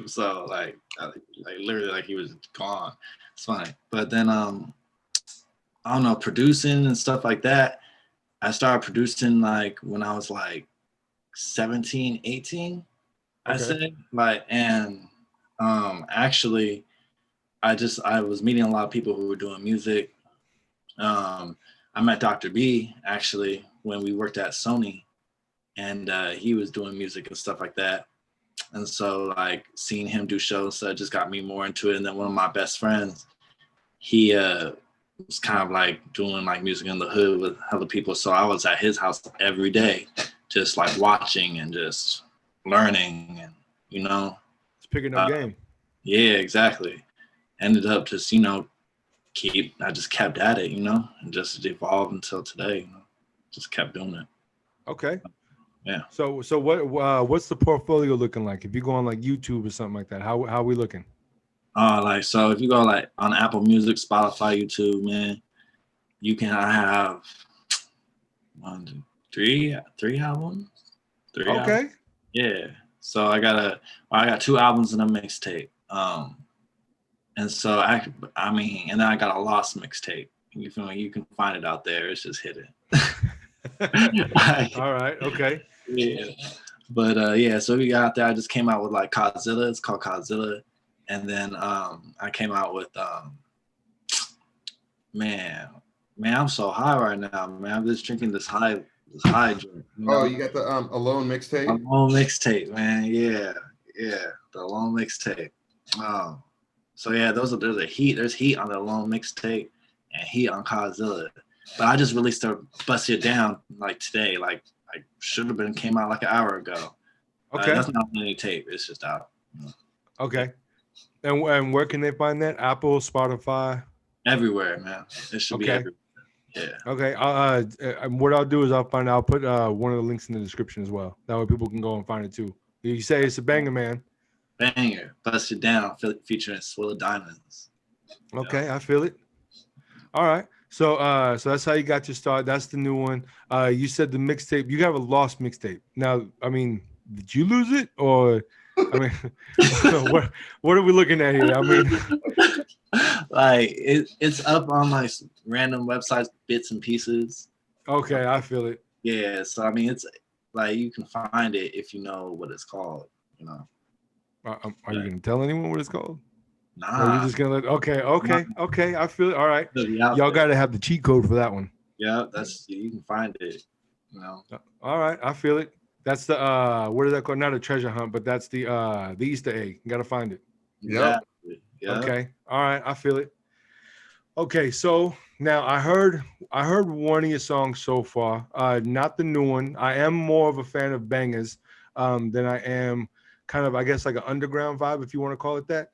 So like literally like he was gone. It's funny. But then I don't know, producing and stuff like that. I started producing like when I was like 17, 18, I said. Like, and actually I was meeting a lot of people who were doing music. I met Dr. B actually when we worked at Sony, and he was doing music and stuff like that. And so like seeing him do shows, so it just got me more into it. And then one of my best friends, he was kind of like doing like music in the hood with other people. So I was at his house every day, just like watching and just learning, and you know,
it's picking up game.
Yeah, exactly. Ended up just, you know, I just kept at it, you know, and just evolved until today, you know, just kept doing it.
Okay.
Yeah.
So what's the portfolio looking like? If you go on like YouTube or something like that, how are we looking?
So if you go like on Apple Music, Spotify, YouTube, man, you can have 1, 2, 3 albums. 3
okay.
Albums. Yeah. So I got 2 albums and a mixtape. And so I mean, and then I got a lost mixtape. You feel me? You can find it out there. It's just hidden.
All right. Okay.
Yeah. But yeah, so we got out there. I just came out with like KVZI. It's called KVZI. And then I came out with man, Man, I'm so high right now, man. I'm just drinking this high drink. You know?
Oh, you got the Alone mixtape?
Alone mixtape, man. Yeah, the Alone mixtape. So yeah, there's a heat. There's heat on the Alone mixtape and heat on KVZI. But I just released a Bust It Down like today. Like I should have been came out like an hour ago.
Okay.
That's not any tape. It's just out.
Okay. And where can they find that? Apple, Spotify?
Everywhere, man. It should be everywhere. Yeah.
Okay. What I'll do is I'll put one of the links in the description as well. That way people can go and find it too. You say it's a banger, man.
Banger. Bust It Down featuring Swill of Diamonds.
Okay, I feel it. All right. So that's how you got your start. That's the new one. You said the mixtape. You have a lost mixtape. Now, I mean, did you lose it or? I mean, what are we looking at here? I mean,
like it's up on like random websites, bits and pieces.
Okay, I feel it.
Yeah, so I mean, it's like you can find it if you know what it's called. You know.
Are you gonna tell anyone what it's called?
Nah.
Or are you just gonna let? Okay. I feel it. All right. Y'all got to have the cheat code for that one.
Yeah, you can find it. You know.
All right, I feel it. That's the what is that called? Not a treasure hunt, but that's the Easter egg. You got to find it.
Yeah.
Okay. All right, I feel it. Okay, so now I heard one of your songs so far. Not the new one. I am more of a fan of bangers than I am kind of, I guess, like an underground vibe, if you want to call it that.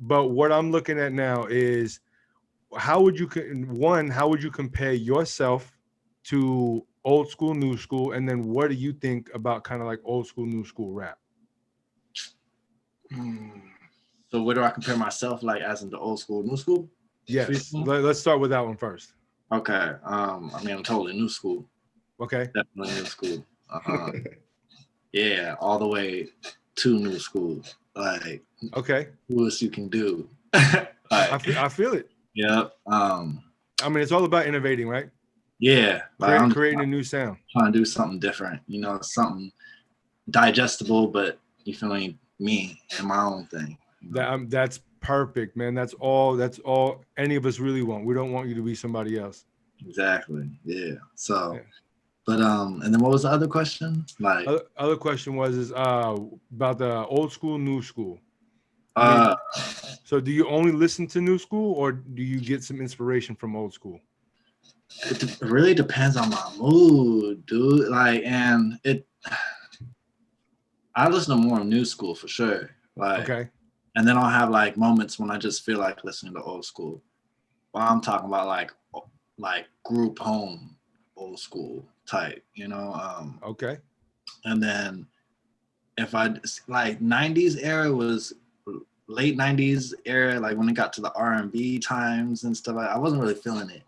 But what I'm looking at now is how would you compare yourself to old school, new school, and then what do you think about kind of like old school, new school rap?
So where do I compare myself, like as in the old school, new school?
Yes, let's start with that one first.
Okay. I mean, I'm totally new school.
Okay.
Definitely new school. Yeah, all the way to new school. Like,
okay,
coolest you can do.
Like, I feel it.
Yep.
I mean, it's all about innovating, right?
Yeah,
like creating a new sound.
Trying to do something different, you know, something digestible, but you feeling me and my own thing. You know?
That's perfect, man. That's all any of us really want. We don't want you to be somebody else.
Exactly. Yeah. So. Yeah. But and then what was the other question? Like
other question was about the old school, new school. So do you only listen to new school or do you get some inspiration from old school?
It really depends on my mood, dude. Like, and I listen to more new school for sure. Like, okay. And then I'll have like moments when I just feel like listening to old school. Well, I'm talking about like group home old school type, you know.
Okay.
And then if I like 90s era was late 90s era, like when it got to the R&B times and stuff, I wasn't really feeling it.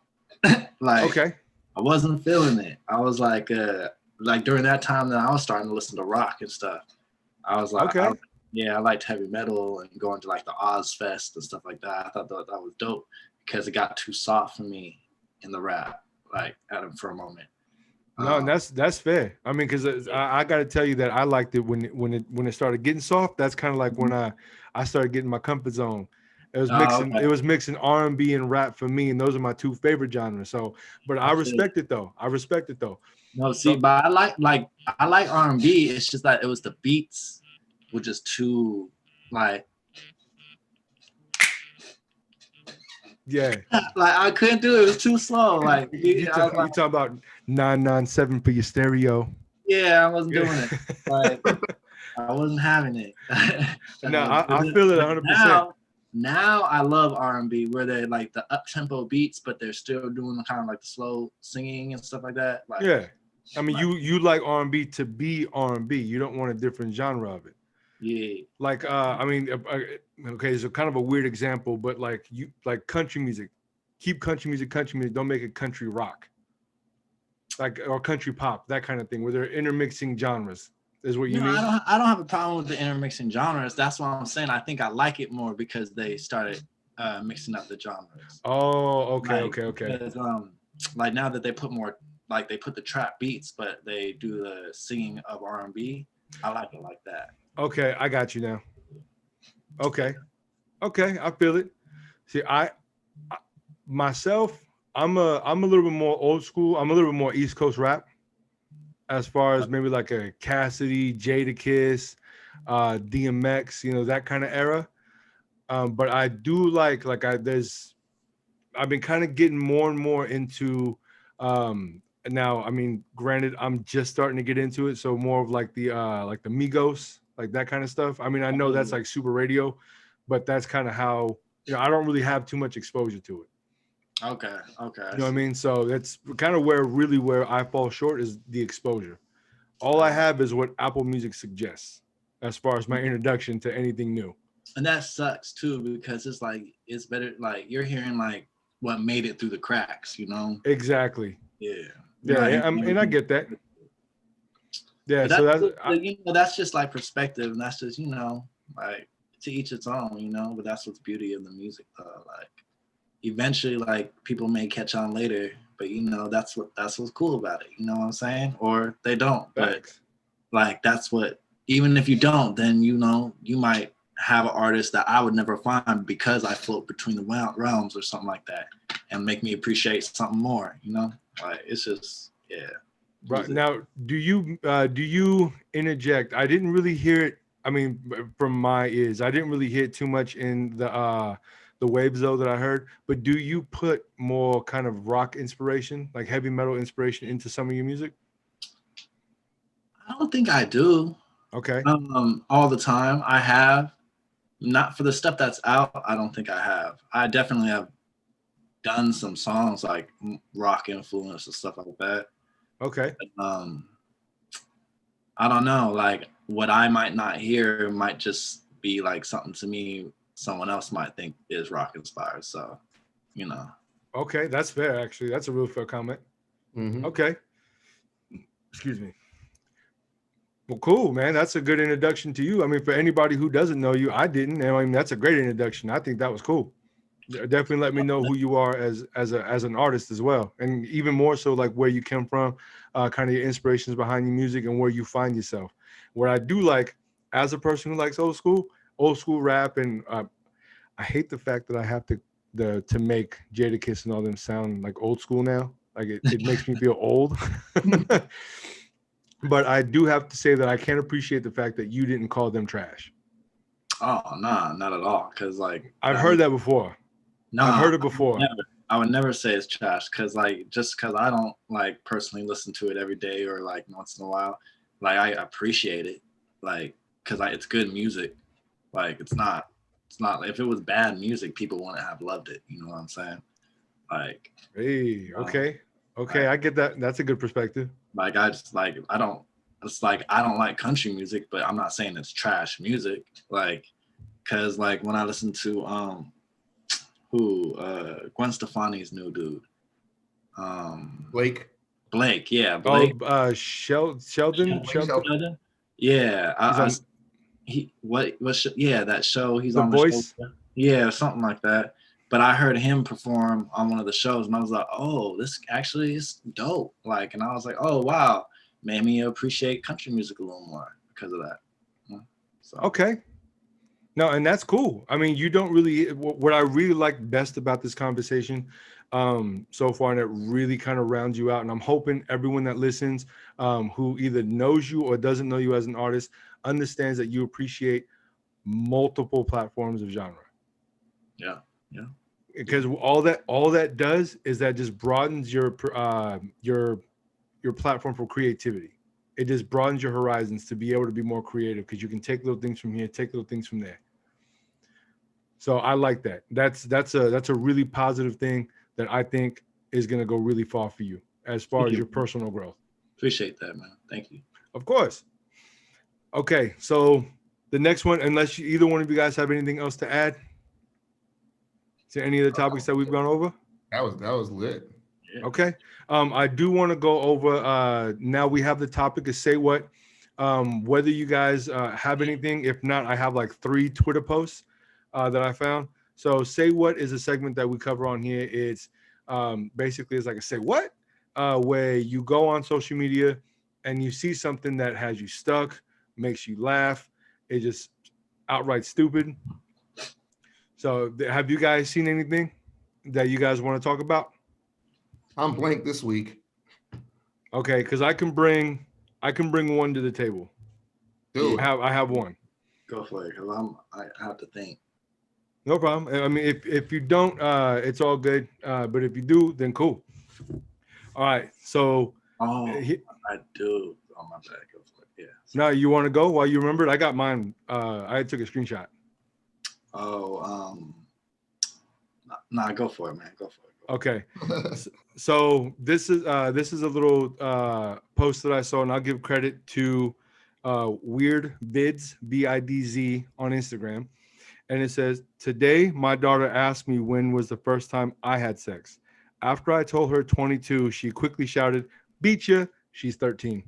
Like, okay, I wasn't feeling it. I was like during that time that I was starting to listen to rock and stuff. I was like, okay, I liked heavy metal and going to like the Ozfest and stuff like that. I thought that was dope because it got too soft for me in the rap, like for a moment.
No, and that's fair. I mean, because I got to tell you that I liked it when it started getting soft. That's kind of like when I started getting my comfort zone. It was mixing. Okay. It was mixing R&B and rap for me, and those are my two favorite genres. So, but I respect it though.
No, see, but I like R&B. It's just that it was the beats were just too like.
Yeah.
Like I couldn't do it. It was too slow. Like
you talking about 997 for your stereo.
Yeah, I wasn't doing it. Like I wasn't having it.
No, I feel it 100%.
Now I love R&B where they like the up tempo beats, but they're still doing kind of like the slow singing and stuff like that. Like,
yeah, I mean you like R&B to be R&B. You don't want a different genre of it.
Yeah.
Like I mean, okay, so kind of a weird example, but like you like country music. Keep country music. Don't make it country rock. Like or country pop, that kind of thing, where they're intermixing genres. Is what you mean?
I don't have a problem with the intermixing genres. That's what I'm saying. I think I like it more because they started mixing up the genres.
Oh, okay, okay.
Because, like now that they put more, like they put the trap beats, but they do the singing of R&B. I like it like that.
Okay, I got you now. Okay, I feel it. See, I myself, I'm a little bit more old school. I'm a little bit more East Coast rap, as far as maybe like a Cassidy, Jadakiss, DMX, you know, that kind of era. But I do I've been kind of getting more and more into now. I mean, granted, I'm just starting to get into it, so more of like the Migos, like that kind of stuff. I mean, I know that's like super radio, but that's kind of how, you know, I don't really have too much exposure to it.
Okay.
You know what I mean? So that's kind of where I fall short is the exposure. All I have is what Apple Music suggests as far as my introduction to anything new.
And that sucks too, because it's like, it's better, like you're hearing like what made it through the cracks, you know?
Exactly.
Yeah.
And I get that. Yeah,
But
so
you know, that's just like perspective, and that's just, you know, like to each its own, you know. But that's what's the beauty of the music, like eventually, like people may catch on later, but you know, that's what's cool about it. You know what I'm saying? Or they don't, but like that's what. Even if you don't, then you know you might have an artist that I would never find because I float between the realms or something like that, and make me appreciate something more. You know, like it's just
Right now, do you interject? I didn't really hear it. I mean, from my ears, I didn't really hear too much in the waves though that I heard. But do you put more kind of rock inspiration, like heavy metal inspiration, into some of your music?
I don't think I do.
Okay.
All the time. I have not for the stuff that's out. I don't think I have. I definitely have done some songs like rock influence and stuff like that.
Okay.
I don't know. Like what I might not hear might just be like something to me someone else might think is rock inspired. So, you know.
Okay, that's fair. Actually, that's a real fair comment.
Mm-hmm.
Okay. Excuse me. Well, cool, man. That's a good introduction to you. I mean, for anybody who doesn't know you, I didn't. I mean, that's a great introduction. I think that was cool. Definitely let me know who you are as an artist as well, and even more so like where you come from, kind of your inspirations behind your music and where you find yourself. What I do like as a person who likes old school rap, and I hate the fact that I have to make Jadakiss and all them sound like old school now. Like it makes me feel old. But I do have to say that I can't appreciate the fact that you didn't call them trash.
Oh, nah, not at all. Cause like
I've heard that before. No, I've heard it before.
I would never say it's trash, cause like just cause I don't like personally listen to it every day or like once in a while. Like I appreciate it, like cause it's good music. Like it's not if it was bad music, people wouldn't have loved it. You know what I'm saying? Like,
hey, okay, I get that. That's a good perspective.
Like I just like I don't like country music, but I'm not saying it's trash music. Like, cause like when I listen to Gwen Stefani's new dude,
Blake,
yeah, Blake.
Oh, Sheldon.
Yeah, that show he's on the
Voice.
Show. Yeah, something like that. But I heard him perform on one of the shows, and I was like, "Oh, this actually is dope!" Like, and I was like, "Oh, wow!" Made me appreciate country music a little more because of that. So.
Okay. No, and that's cool. I mean, you don't really. What I really like best about this conversation so far, and it really kind of rounds you out. And I'm hoping everyone that listens, who either knows you or doesn't know you as an artist, understands that you appreciate multiple platforms of genre.
Yeah.
Because all that does is that just broadens your platform for creativity. It just broadens your horizons to be able to be more creative because you can take little things from here, take little things from there. So I like that. That's a really positive thing that I think is going to go really far for you as far as your personal growth.
Appreciate that, man. Thank you.
Of course. Okay, so the next one, unless either one of you guys have anything else to add to any of the topics that we've gone over?
That was lit.
Yeah.
Okay. I do want to go over now we have the topic of say what. Whether you guys have anything. If not, I have like 3 Twitter posts that I found. So say what is a segment that we cover on here. It's basically it's like a say what, where you go on social media and you see something that has you stuck, makes you laugh. It's just outright stupid. So have you guys seen anything that you guys want to talk about?
I'm blank this week.
Okay, because I can bring one to the table.
Dude,
I have one.
Go for it, because I have to think.
No problem. I mean, if you don't, it's all good. But if you do, then cool. All right. So.
Oh, I do. Oh my bad. Go for it. Yeah.
Now you want to go while you remember it? I got mine. I took a screenshot.
Oh, nah, go for it, man. Go for it.
Okay. So this is a little post that I saw, and I'll give credit to Weird Vids, BIDZ on Instagram. And it says, today my daughter asked me when was the first time I had sex. After I told her 22, she quickly shouted, "Beat ya." She's 13.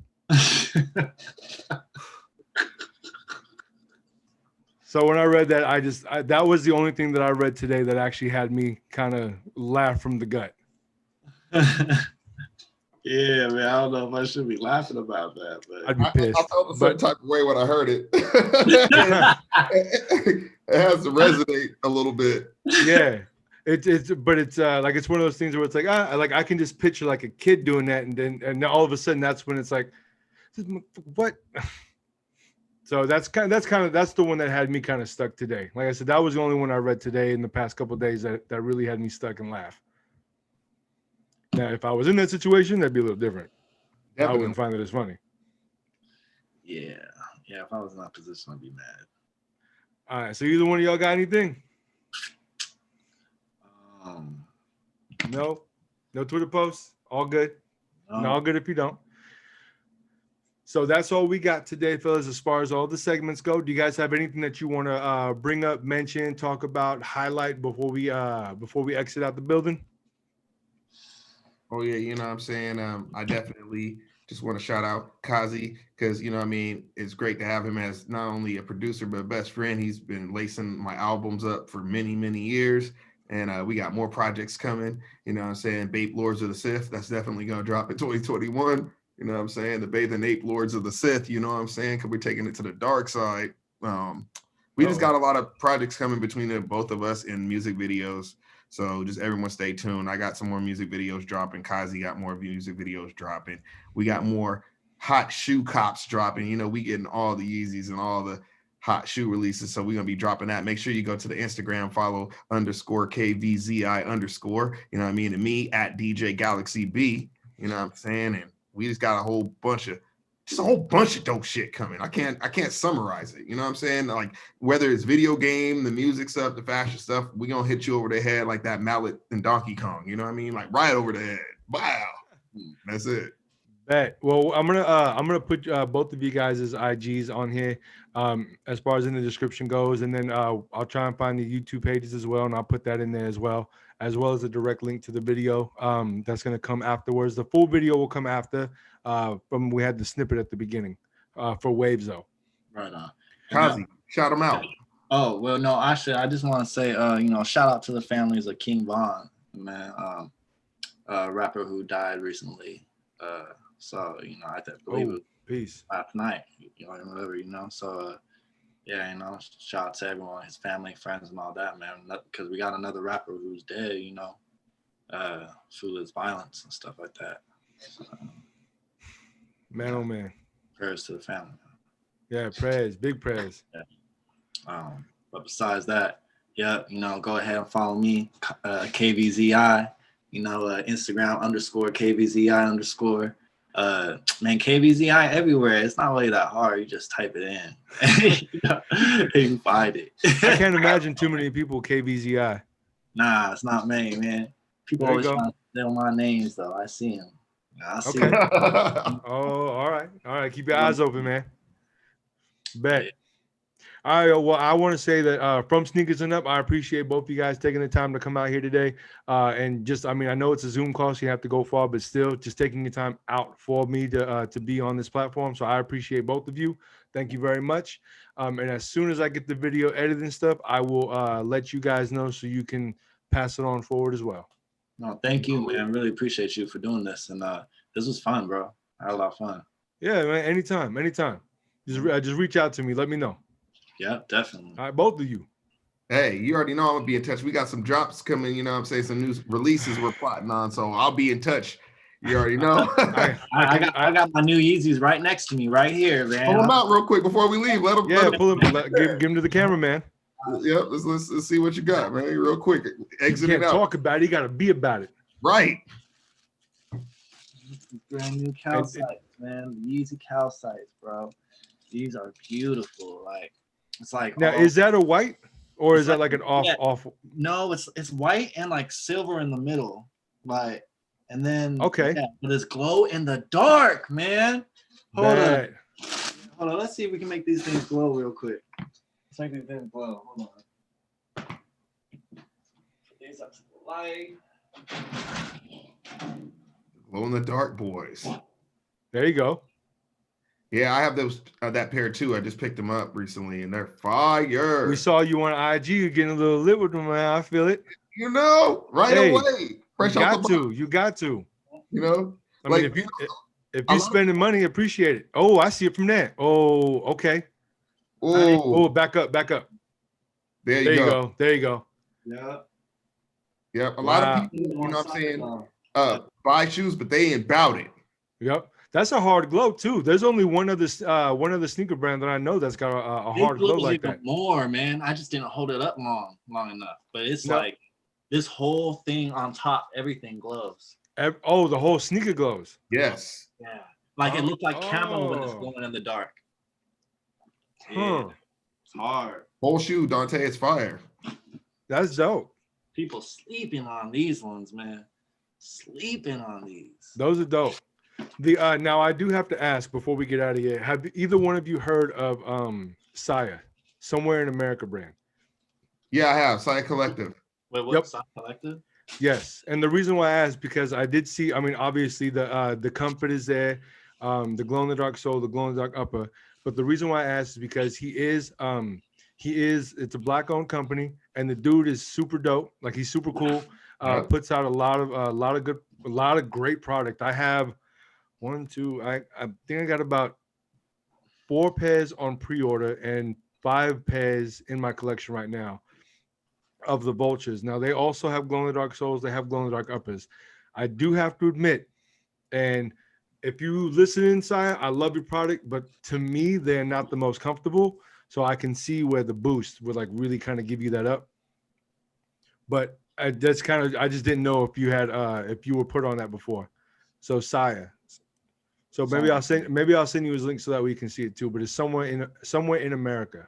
So when I read that, that was the only thing that I read today that actually had me kind of laugh from the gut.
Yeah, man. I don't know if I should be laughing about that, but
I'd be pissed.
I felt a certain type of way when I heard it. It has to resonate a little bit.
Yeah. It's like it's one of those things where it's like I can just picture like a kid doing that, and then all of a sudden that's when it's like, what? So that's the one that had me kind of stuck today. Like I said, that was the only one I read today in the past couple of days that really had me stuck and laugh. Now, if I was in that situation, that'd be a little different. Definitely. I wouldn't find it as funny.
Yeah. If I was in that position, I'd be mad.
All right. So either one of y'all got anything? No Twitter posts. All good. No, all good if you don't. So that's all we got today, fellas, as far as all the segments go. Do you guys have anything that you want to bring up, mention, talk about, highlight before we exit out the building?
Oh yeah, you know what I'm saying? I definitely just want to shout out Kazi because, you know what I mean, it's great to have him as not only a producer but a best friend. He's been lacing my albums up for many, many years. And we got more projects coming, you know what I'm saying? Bape Lords of the Sith, that's definitely going to drop in 2021. You know what I'm saying? The Bathe and Ape Lords of the Sith, you know what I'm saying? Because we're taking it to the dark side. We just got a lot of projects coming between both of us in music videos. So just everyone stay tuned. I got some more music videos dropping. Kazi got more music videos dropping. We got more hot shoe cops dropping. You know, we getting all the Yeezys and all the hot shoe releases. So we're going to be dropping that. Make sure you go to the Instagram, follow _KVZI_, you know what I mean? And me at DJ Galaxy B, you know what I'm saying? And we just got a whole bunch of dope shit coming. I can't summarize it. You know what I'm saying? Like whether it's video game, the music stuff, the fashion stuff, we gonna hit you over the head like that mallet in Donkey Kong. You know what I mean? Like right over the head. Wow. That's it.
Bet. Well, I'm gonna put both of you guys' IGs on here, as far as in the description goes, and then I'll try and find the YouTube pages as well, and I'll put that in there as well as a direct link to the video that's gonna come afterwards. The full video will come after. We had the snippet at the beginning for Waves though.
Right on.
Kazi, shout them out.
Oh well, no, actually, I just want to say, shout out to the families of King Von, man, rapper who died recently. So, I believe it
peace
last night, whatever, So, shout out to everyone, his family, friends, and all that, man. Because we got another rapper who's dead, through his violence and stuff like that. So,
man, oh man.
Prayers to the family.
Yeah, prayers, big prayers.
Yeah. But besides that, go ahead and follow me, KVZI. Instagram _KVZI_. Man, KVZI everywhere. It's not really that hard. You just type it in. You can find it.
I can't imagine too many people KVZI.
Nah, it's not me, man. People always trying to steal my names, though. I see them. I see
okay.
them.
Oh, all right. Keep your eyes open, man. Bet. Yeah. All right, well, I want to say that from Sneakers and Up, I appreciate both of you guys taking the time to come out here today. And just, I know it's a Zoom call, so you have to go far, but still just taking your time out for me to be on this platform. So I appreciate both of you. Thank you very much. And as soon as I get the video edited and stuff, I will let you guys know so you can pass it on forward as well.
No, thank you, man. I really appreciate you for doing this. And this was fun, bro. I had a lot of fun.
Yeah, man. Anytime. Just reach out to me. Let me know.
Yeah, definitely.
All right, both of you.
Hey, you already know I'm gonna be in touch. We got some drops coming, you know what I'm saying? Some new releases we're plotting on, so I'll be in touch. You already know.
I got my new Yeezys right next to me, right here, man.
Pull them out real quick before we leave. Let them.
Pull them. Give them to the cameraman.
Yep. Let's see what you got, man. Real quick. Exit it out.
Talk about it. You got to be about it.
Right.
Brand new cow sites, man. Yeezy cow sites, bro. These are beautiful. Like, it's like.
Now, is that a white or is that like an off?
No, it's white and like silver in the middle, like, and then
okay.
Yeah, but it's glow in the dark, man. Hold on. Let's see if we can make these things glow real quick. Let's make these things glow. Hold on. Put these up to the light.
Glow in the dark boys.
There you go.
Yeah, I have those that pair too. I just picked them up recently, and they're fire.
We saw you on IG. You're getting a little lit with them, man. I feel it.
You know, right away. Fresh
you
off
got
the
to. You got to.
You know,
I mean, if you're spending money, appreciate it. Oh, I see it from there. Oh, okay. Oh, back up.
There you go.
There you go.
Yeah.
Yep. A lot of people, you know what I'm saying, buy shoes, but they ain't about it.
Yep. That's a hard glow too. There's only one other sneaker brand that I know that's got a hard glow like that.
More, man. I just didn't hold it up long enough. But it's like this whole thing on top, everything glows.
Oh, the whole sneaker glows.
Yes.
Yeah. Like it looked like camo when it's glowing in the dark. Yeah. It's hard.
Whole shoe, Dante, it's fire.
That's dope.
People sleeping on these ones, man. Sleeping on these.
Those are dope. The now I do have to ask before we get out of here. Have either one of you heard of Saya, Somewhere in America brand?
Yeah, I have. Saya Collective.
Wait, what? Saya Collective?
Yes, and the reason why I asked because I did see. I mean, obviously the comfort is there, the glow in the dark sole, the glow in the dark upper. But the reason why I asked is because he is. It's a black-owned company, and the dude is super dope. Like he's super cool. Puts out a lot of great product. I have. I think I got about 4 pairs on pre-order and 5 pairs in my collection right now of the Vultures. Now they also have glow in the dark soles. They have glow in the dark uppers. I do have to admit, and if you listen inside, I love your product, but to me, they're not the most comfortable. So I can see where the boost would like really kind of give you that up. But I just didn't know if you had if you were put on that before. So Saya. So maybe I'll send you his link so that we can see it too. But it's somewhere in America,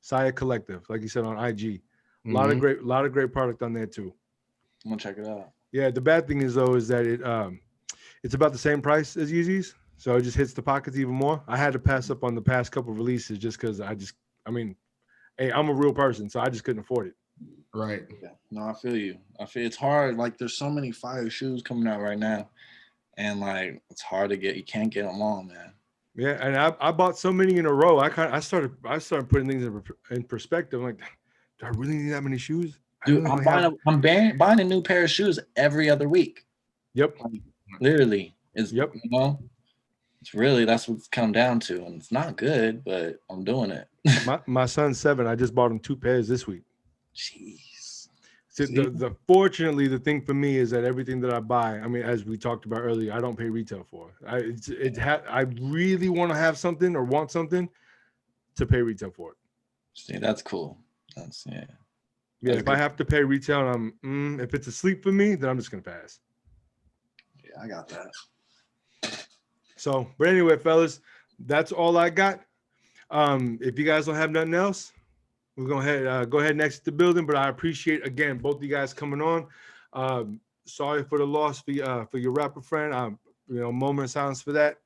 Saya Collective, like you said on IG. A lot of great product on there too.
I'm gonna check it out. Yeah,
the bad thing is though is that it's about the same price as Yeezy's, so it just hits the pockets even more. I had to pass up on the past couple of releases just because hey, I'm a real person, so I just couldn't afford it.
Right.
Yeah. No, I feel you. It's hard. Like there's so many fire shoes coming out right now. And like it's hard to get. You can't get them all, man.
Yeah, and I bought so many in a row. I started putting things in perspective. I'm like, do I really need that many shoes?
Dude, I'm buying a new pair of shoes every other week.
Yep.
Like, literally, you know, it's really that's what it's come down to, and it's not good, but I'm doing it.
my son's 7. I just bought him 2 pairs this week.
Jeez.
So fortunately, the thing for me is that everything that I buy, I mean, as we talked about earlier, I don't pay retail for. I really want to have something or want something to pay retail for it.
See, that's cool. Yeah.
If I have to pay retail, and if it's a sleep for me, then I'm just gonna pass.
Yeah, I got that.
So, but anyway, fellas, that's all I got. If you guys don't have nothing else, we're gonna go ahead and exit the building. But I appreciate again both of you guys coming on. Sorry for the loss for your rapper friend. Moment of silence for that.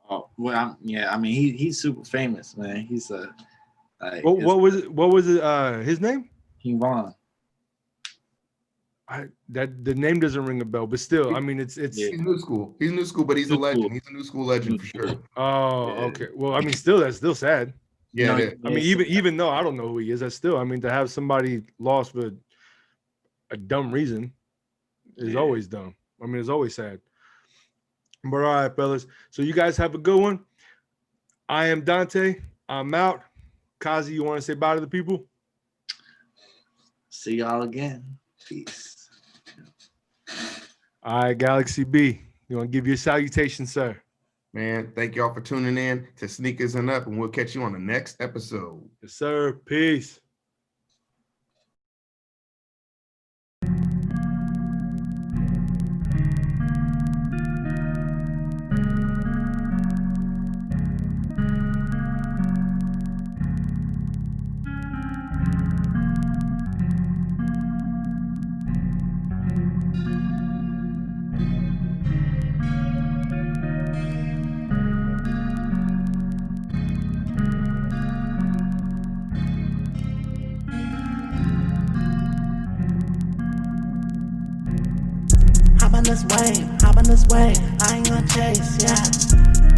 Oh well, I mean he's super famous, man. He's
what was it? His name?
Yvonne.
The name doesn't ring a bell, but still, I mean, it's
he's new school. He's new school, but he's a legend. He's a new school legend for sure.
Oh, okay. Well, I mean, still, that's still sad.
Yeah.
I mean, even though I don't know who he is, that's still. I mean, to have somebody lost for a dumb reason is always dumb. I mean, it's always sad. But all right, fellas. So you guys have a good one. I am Dante. I'm out. Kazi, you want to say bye to the people?
See y'all again. Peace.
All right, Galaxy B, you want to give your salutation, sir?
Man, thank y'all for tuning in to Sneakers and Up, and we'll catch you on the next episode.
Yes, sir. Peace.
Hop on this wave, I ain't gonna chase, yeah.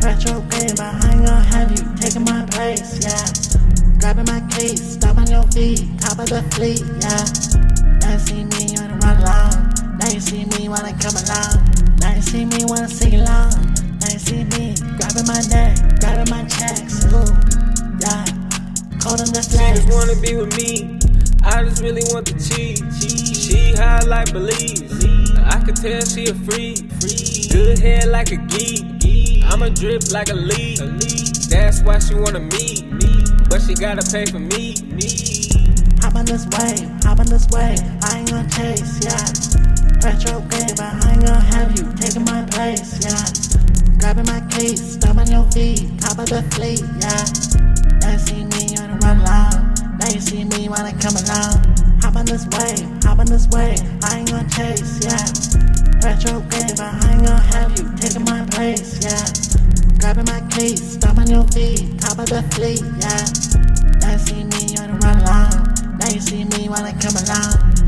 Retro game, but I ain't gonna have you taking my place, yeah. Grabbing my keys, stop on your feet, top of the fleet, yeah. Now you see me wanna run along, now you see me wanna come along, now you see me wanna sing along, now you see me grabbing my neck, grabbing my checks, ooh, yeah. Cold on the
She
flex.
just wanna be with me, I just really want the cheese. She high like Belize, I could tell she a freak. Good hair like a geek, I'ma drip like a lead. That's why she wanna meet me, but she gotta pay for me.
Hop on this wave, I ain't gonna chase, yeah. Retro game, but I ain't gonna have you taking my place, yeah. Grabbing my keys, stop on your feet, top of the fleet, yeah. Now you see me on the run along, now you see me wanna come along. Hop on this wave, I ain't gonna chase, yeah. Retro game, but I ain't gonna have you taking my place, yeah. Grabbing my keys, stop on your feet, top of the fleet, yeah. Now you see me on the run along, now you see me wanna come along.